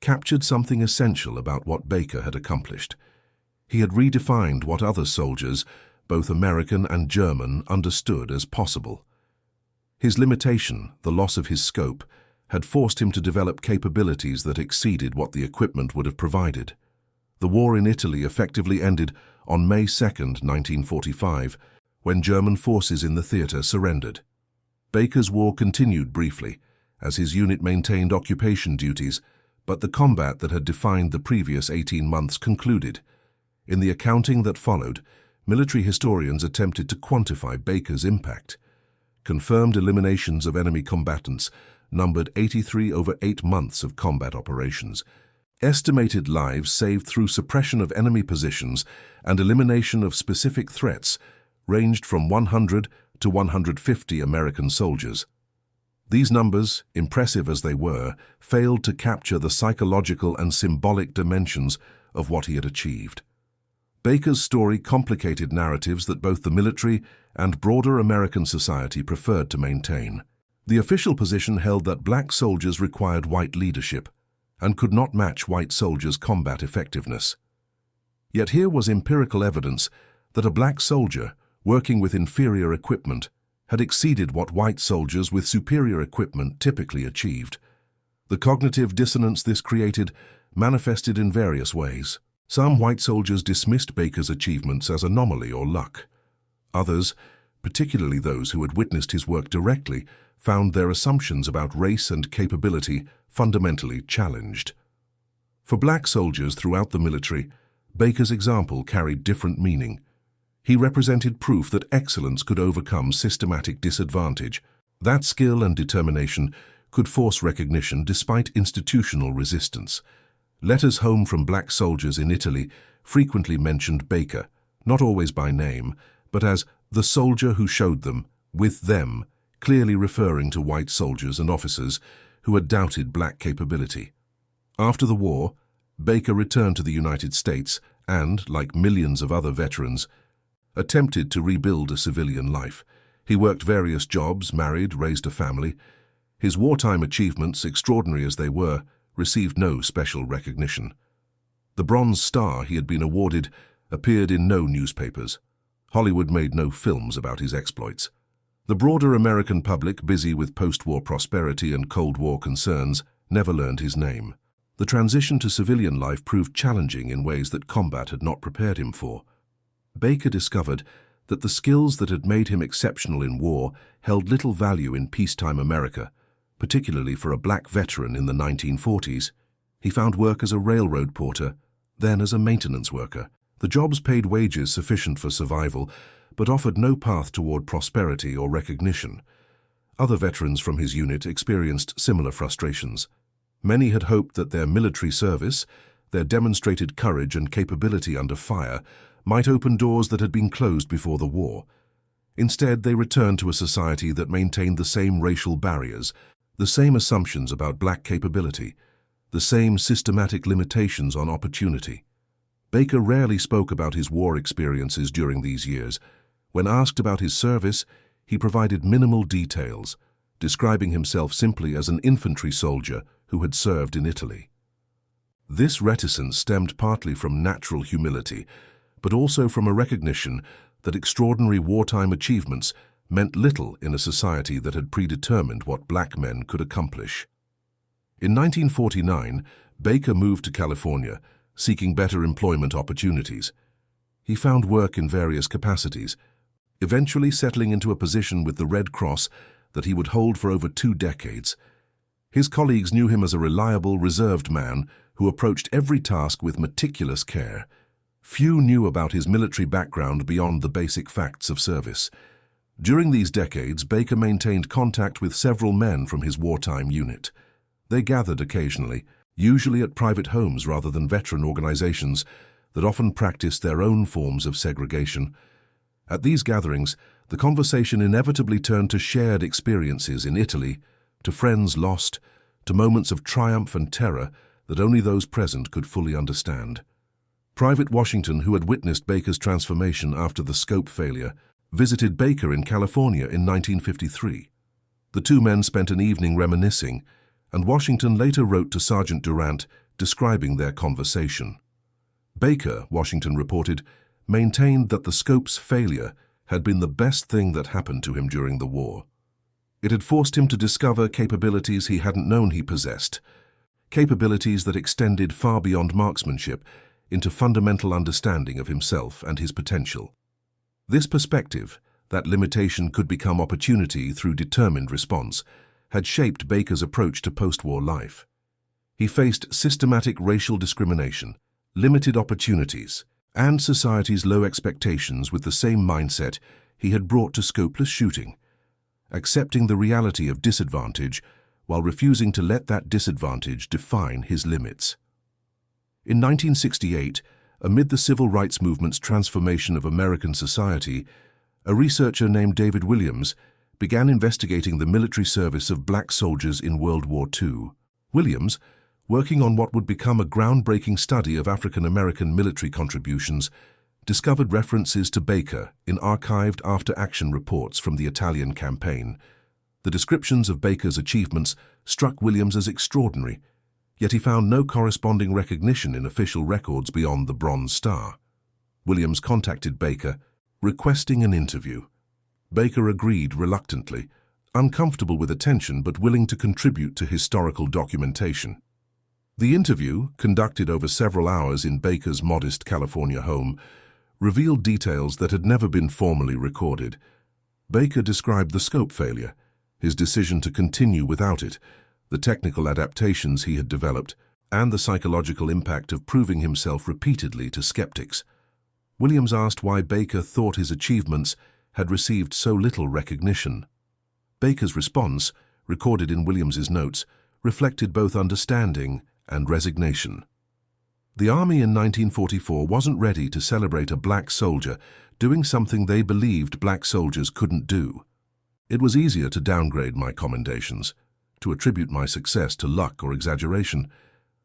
captured something essential about what Baker had accomplished. He had redefined what other soldiers, both American and German, understood as possible. His limitation, the loss of his scope, had forced him to develop capabilities that exceeded what the equipment would have provided. The war in Italy effectively ended on May 2, 1945, when German forces in the theater surrendered. Baker's war continued briefly, as his unit maintained occupation duties, but the combat that had defined the previous 18 months concluded. In the accounting that followed, military historians attempted to quantify Baker's impact. Confirmed eliminations of enemy combatants numbered 83 over 8 months of combat operations. Estimated lives saved through suppression of enemy positions and elimination of specific threats ranged from 100 to 150 American soldiers. These numbers, impressive as they were, failed to capture the psychological and symbolic dimensions of what he had achieved. Baker's story complicated narratives that both the military and broader American society preferred to maintain. The official position held that black soldiers required white leadership and could not match white soldiers' combat effectiveness. Yet here was empirical evidence that a black soldier, working with inferior equipment, had exceeded what white soldiers with superior equipment typically achieved. The cognitive dissonance this created manifested in various ways. Some white soldiers dismissed Baker's achievements as anomaly or luck. Others, particularly those who had witnessed his work directly, found their assumptions about race and capability fundamentally challenged. For black soldiers throughout the military, Baker's example carried different meaning. He represented proof that excellence could overcome systematic disadvantage. That skill and determination could force recognition despite institutional resistance. Letters home from black soldiers in Italy frequently mentioned Baker, not always by name, but as the soldier who showed them, with them, clearly referring to white soldiers and officers who had doubted black capability. After the war, Baker returned to the United States and, like millions of other veterans, attempted to rebuild a civilian life. He worked various jobs, married, raised a family. His wartime achievements, extraordinary as they were, received no special recognition. The Bronze Star he had been awarded appeared in no newspapers. Hollywood made no films about his exploits. The broader American public, busy with post-war prosperity and Cold War concerns, never learned his name. The transition to civilian life proved challenging in ways that combat had not prepared him for. Baker discovered that the skills that had made him exceptional in war held little value in peacetime America, particularly for a black veteran in the 1940s. He found work as a railroad porter, then as a maintenance worker. The jobs paid wages sufficient for survival, but offered no path toward prosperity or recognition. Other veterans from his unit experienced similar frustrations. Many had hoped that their military service, their demonstrated courage and capability under fire, might open doors that had been closed before the war. Instead, they returned to a society that maintained the same racial barriers, the same assumptions about black capability, the same systematic limitations on opportunity. Baker rarely spoke about his war experiences during these years. When asked about his service, he provided minimal details, describing himself simply as an infantry soldier who had served in Italy. This reticence stemmed partly from natural humility, but also from a recognition that extraordinary wartime achievements meant little in a society that had predetermined what black men could accomplish. In 1949, Baker moved to California, seeking better employment opportunities. He found work in various capacities, eventually settling into a position with the Red Cross that he would hold for over 2 decades. His colleagues knew him as a reliable, reserved man who approached every task with meticulous care. Few knew about his military background beyond the basic facts of service. During these decades, Baker maintained contact with several men from his wartime unit. They gathered occasionally, usually at private homes rather than veteran organizations that often practiced their own forms of segregation. At these gatherings, the conversation inevitably turned to shared experiences in Italy, to friends lost, to moments of triumph and terror that only those present could fully understand. Private Washington, who had witnessed Baker's transformation after the scope failure, visited Baker in California in 1953. The two men spent an evening reminiscing, and Washington later wrote to Sergeant Durant describing their conversation. Baker, Washington reported, maintained that the scope's failure had been the best thing that happened to him during the war. It had forced him to discover capabilities he hadn't known he possessed, capabilities that extended far beyond marksmanship into fundamental understanding of himself and his potential. This perspective, that limitation could become opportunity through determined response, had shaped Baker's approach to post-war life. He faced systematic racial discrimination, limited opportunities, and society's low expectations with the same mindset he had brought to scopeless shooting, accepting the reality of disadvantage while refusing to let that disadvantage define his limits. In 1968, amid the civil rights movement's transformation of American society, a researcher named David Williams began investigating the military service of black soldiers in World War II. Williams, working on what would become a groundbreaking study of African American military contributions, discovered references to Baker in archived after-action reports from the Italian campaign. The descriptions of Baker's achievements struck Williams as extraordinary, yet he found no corresponding recognition in official records beyond the Bronze Star. Williams contacted Baker, requesting an interview. Baker agreed reluctantly, uncomfortable with attention but willing to contribute to historical documentation. The interview, conducted over several hours in Baker's modest California home, revealed details that had never been formally recorded. Baker described the scope failure, his decision to continue without it, the technical adaptations he had developed, and the psychological impact of proving himself repeatedly to skeptics. Williams asked why Baker thought his achievements had received so little recognition. Baker's response, recorded in Williams's notes, reflected both understanding and resignation. The Army in 1944 wasn't ready to celebrate a black soldier doing something they believed black soldiers couldn't do. It was easier to downgrade my commendations, to attribute my success to luck or exaggeration,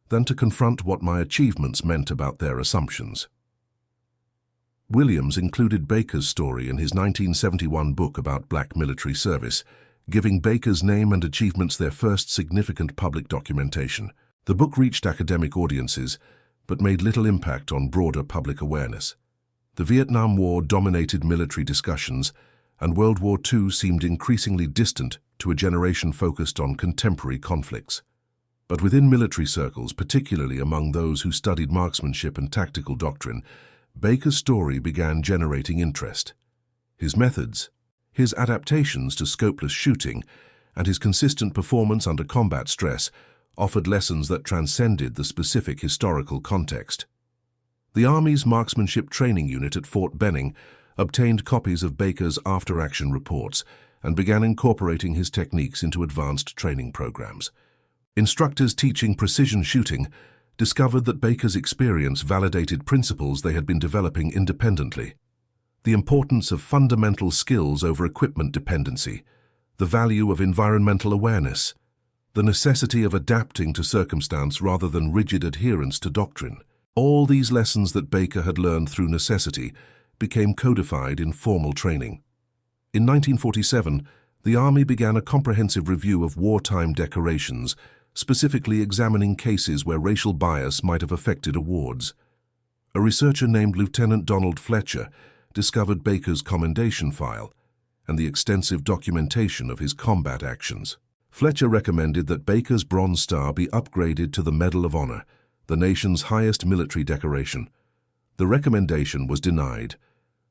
than to confront what my achievements meant about their assumptions. Williams included Baker's story in his 1971 book about black military service, giving Baker's name and achievements their first significant public documentation. The book reached academic audiences, but made little impact on broader public awareness. The Vietnam War dominated military discussions, and World War II seemed increasingly distant to a generation focused on contemporary conflicts. But within military circles, particularly among those who studied marksmanship and tactical doctrine, Baker's story began generating interest. His methods, his adaptations to scopeless shooting, and his consistent performance under combat stress offered lessons that transcended the specific historical context. The Army's Marksmanship Training Unit at Fort Benning obtained copies of Baker's after-action reports and began incorporating his techniques into advanced training programs. Instructors teaching precision shooting discovered that Baker's experience validated principles they had been developing independently. The importance of fundamental skills over equipment dependency, the value of environmental awareness, the necessity of adapting to circumstance rather than rigid adherence to doctrine. All these lessons that Baker had learned through necessity became codified in formal training. In 1947, the Army began a comprehensive review of wartime decorations, specifically examining cases where racial bias might have affected awards. A researcher named Lieutenant Donald Fletcher discovered Baker's commendation file and the extensive documentation of his combat actions. Fletcher recommended that Baker's Bronze Star be upgraded to the Medal of Honor, the nation's highest military decoration. The recommendation was denied.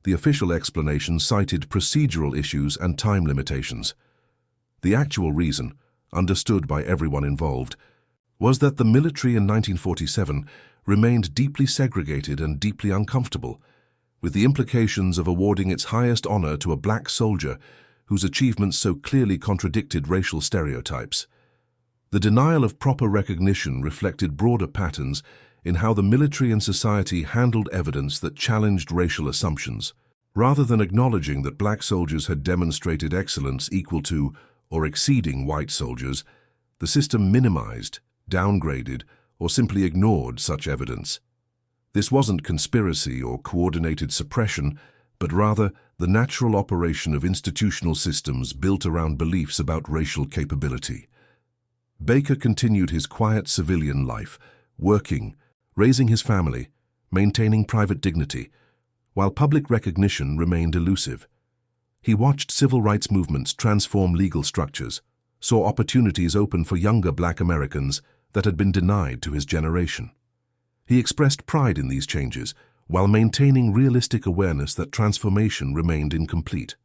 The official explanation cited procedural issues and time limitations. The actual reason, understood by everyone involved, was that the military in 1947 remained deeply segregated and deeply uncomfortable, with the implications of awarding its highest honor to a black soldier whose achievements so clearly contradicted racial stereotypes. The denial of proper recognition reflected broader patterns in how the military and society handled evidence that challenged racial assumptions. Rather than acknowledging that black soldiers had demonstrated excellence equal to or exceeding white soldiers, the system minimized, downgraded, or simply ignored such evidence. This wasn't conspiracy or coordinated suppression, but rather the natural operation of institutional systems built around beliefs about racial capability. Baker continued his quiet civilian life, working, raising his family, maintaining private dignity, while public recognition remained elusive. He watched civil rights movements transform legal structures, saw opportunities open for younger black Americans that had been denied to his generation. He expressed pride in these changes, while maintaining realistic awareness that transformation remained incomplete.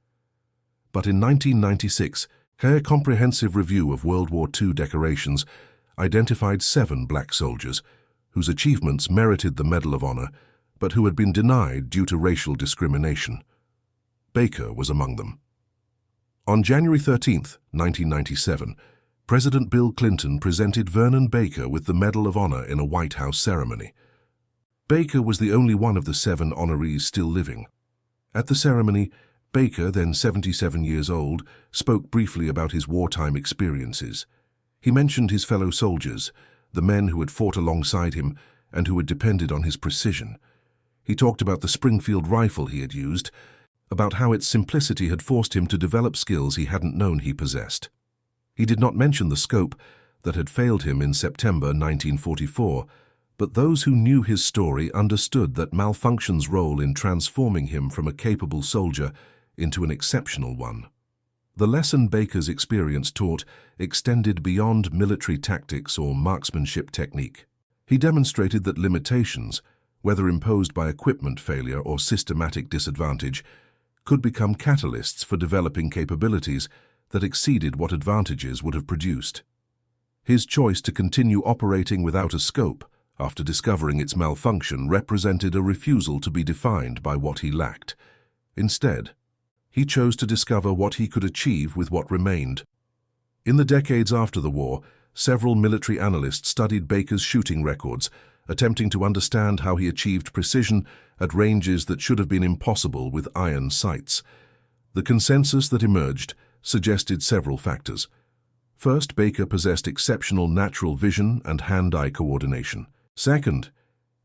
But in 1996, a comprehensive review of World War II decorations identified 7 black soldiers whose achievements merited the Medal of Honor, but who had been denied due to racial discrimination. Baker was among them. On January 13, 1997, President Bill Clinton presented Vernon Baker with the Medal of Honor in a White House ceremony. Baker was the only one of the 7 honorees still living. At the ceremony, Baker, then 77 years old, spoke briefly about his wartime experiences. He mentioned his fellow soldiers, the men who had fought alongside him and who had depended on his precision. He talked about the Springfield rifle he had used, about how its simplicity had forced him to develop skills he hadn't known he possessed. He did not mention the scope that had failed him in September 1944, but those who knew his story understood that malfunction's role in transforming him from a capable soldier into an exceptional one. The lesson Baker's experience taught extended beyond military tactics or marksmanship technique. He demonstrated that limitations, whether imposed by equipment failure or systematic disadvantage, could become catalysts for developing capabilities that exceeded what advantages would have produced. His choice to continue operating without a scope after discovering its malfunction represented a refusal to be defined by what he lacked. Instead, he chose to discover what he could achieve with what remained. In the decades after the war, several military analysts studied Baker's shooting records, attempting to understand how he achieved precision at ranges that should have been impossible with iron sights. The consensus that emerged suggested several factors. First, Baker possessed exceptional natural vision and hand-eye coordination. Second,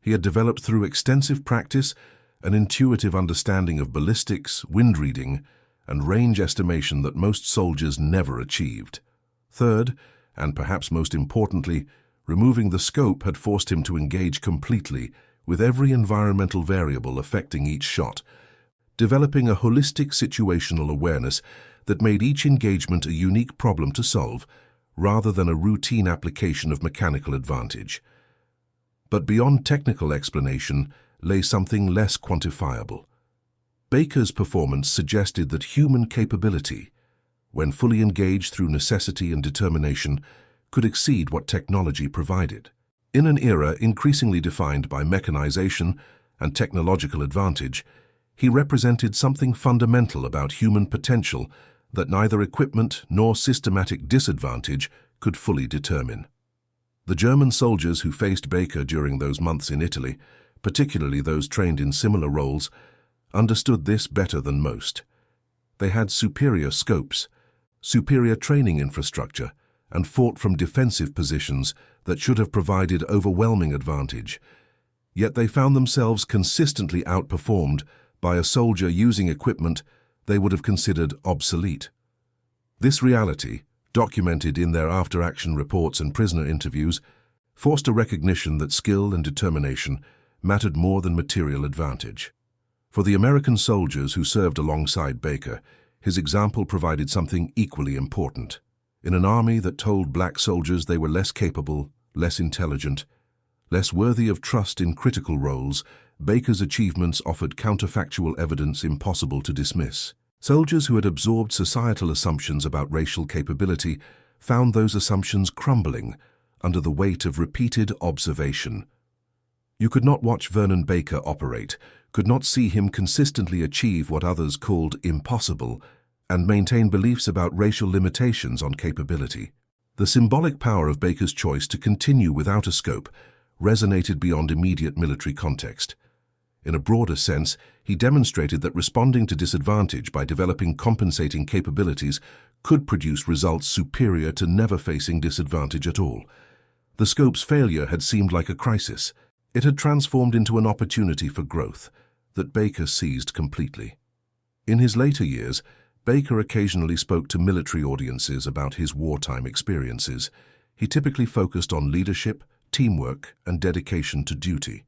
he had developed through extensive practice an intuitive understanding of ballistics, wind reading, and range estimation that most soldiers never achieved. Third, and perhaps most importantly, removing the scope had forced him to engage completely with every environmental variable affecting each shot, developing a holistic situational awareness that made each engagement a unique problem to solve, rather than a routine application of mechanical advantage. But beyond technical explanation lay something less quantifiable. Baker's performance suggested that human capability, when fully engaged through necessity and determination, could exceed what technology provided. In an era increasingly defined by mechanization and technological advantage, he represented something fundamental about human potential that neither equipment nor systematic disadvantage could fully determine. The German soldiers who faced Baker during those months in Italy, particularly those trained in similar roles, understood this better than most. They had superior scopes, superior training infrastructure, and fought from defensive positions that should have provided overwhelming advantage. Yet they found themselves consistently outperformed by a soldier using equipment they would have considered obsolete. This reality, documented in their after-action reports and prisoner interviews, forced a recognition that skill and determination mattered more than material advantage. For the American soldiers who served alongside Baker, his example provided something equally important. In an army that told black soldiers they were less capable, less intelligent, less worthy of trust in critical roles, Baker's achievements offered counterfactual evidence impossible to dismiss. Soldiers who had absorbed societal assumptions about racial capability found those assumptions crumbling under the weight of repeated observation. You could not watch Vernon Baker operate, could not see him consistently achieve what others called impossible, and maintain beliefs about racial limitations on capability. The symbolic power of Baker's choice to continue without a scope resonated beyond immediate military context. In a broader sense, he demonstrated that responding to disadvantage by developing compensating capabilities could produce results superior to never facing disadvantage at all. The scope's failure had seemed like a crisis. It had transformed into an opportunity for growth that Baker seized completely. In his later years, Baker occasionally spoke to military audiences about his wartime experiences. He typically focused on leadership, teamwork, and dedication to duty.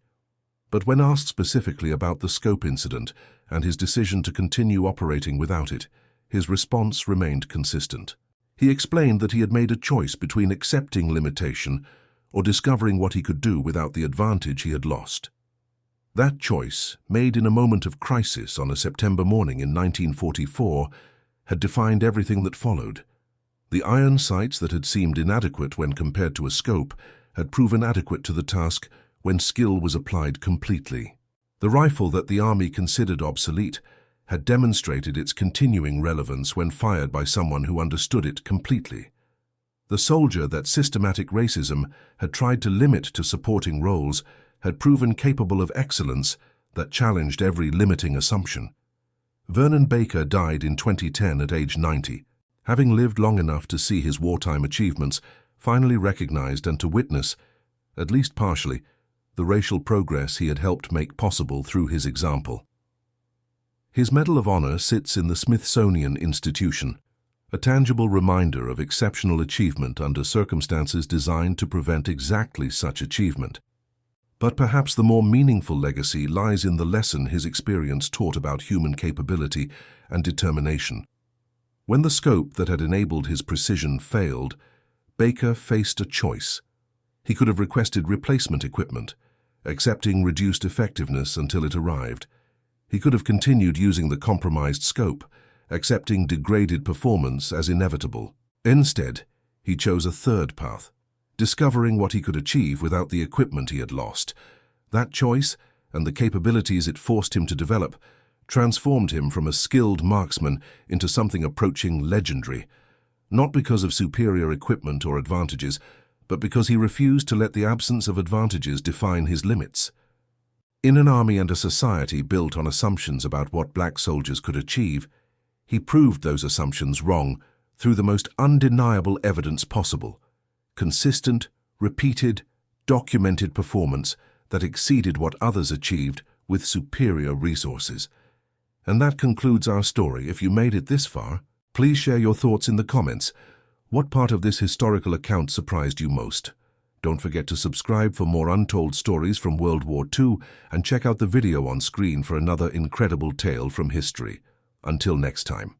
But when asked specifically about the scope incident and his decision to continue operating without it, his response remained consistent. He explained that he had made a choice between accepting limitation or discovering what he could do without the advantage he had lost. That choice, made in a moment of crisis on a September morning in 1944, had defined everything that followed. The iron sights that had seemed inadequate when compared to a scope had proven adequate to the task when skill was applied completely. The rifle that the Army considered obsolete had demonstrated its continuing relevance when fired by someone who understood it completely. The soldier that systematic racism had tried to limit to supporting roles had proven capable of excellence that challenged every limiting assumption. Vernon Baker died in 2010 at age 90, having lived long enough to see his wartime achievements finally recognized and to witness, at least partially, the racial progress he had helped make possible through his example. His Medal of Honor sits in the Smithsonian Institution, a tangible reminder of exceptional achievement under circumstances designed to prevent exactly such achievement. But perhaps the more meaningful legacy lies in the lesson his experience taught about human capability and determination. When the scope that had enabled his precision failed, Baker faced a choice. He could have requested replacement equipment, accepting reduced effectiveness until it arrived. He could have continued using the compromised scope, accepting degraded performance as inevitable. Instead, he chose a third path, discovering what he could achieve without the equipment he had lost. That choice, and the capabilities it forced him to develop, transformed him from a skilled marksman into something approaching legendary, not because of superior equipment or advantages, but because he refused to let the absence of advantages define his limits. In an army and a society built on assumptions about what black soldiers could achieve, he proved those assumptions wrong through the most undeniable evidence possible: consistent, repeated, documented performance that exceeded what others achieved with superior resources. And that concludes our story. If you made it this far, please share your thoughts in the comments. What part of this historical account surprised you most? Don't forget to subscribe for more untold stories from World War II and check out the video on screen for another incredible tale from history. Until next time.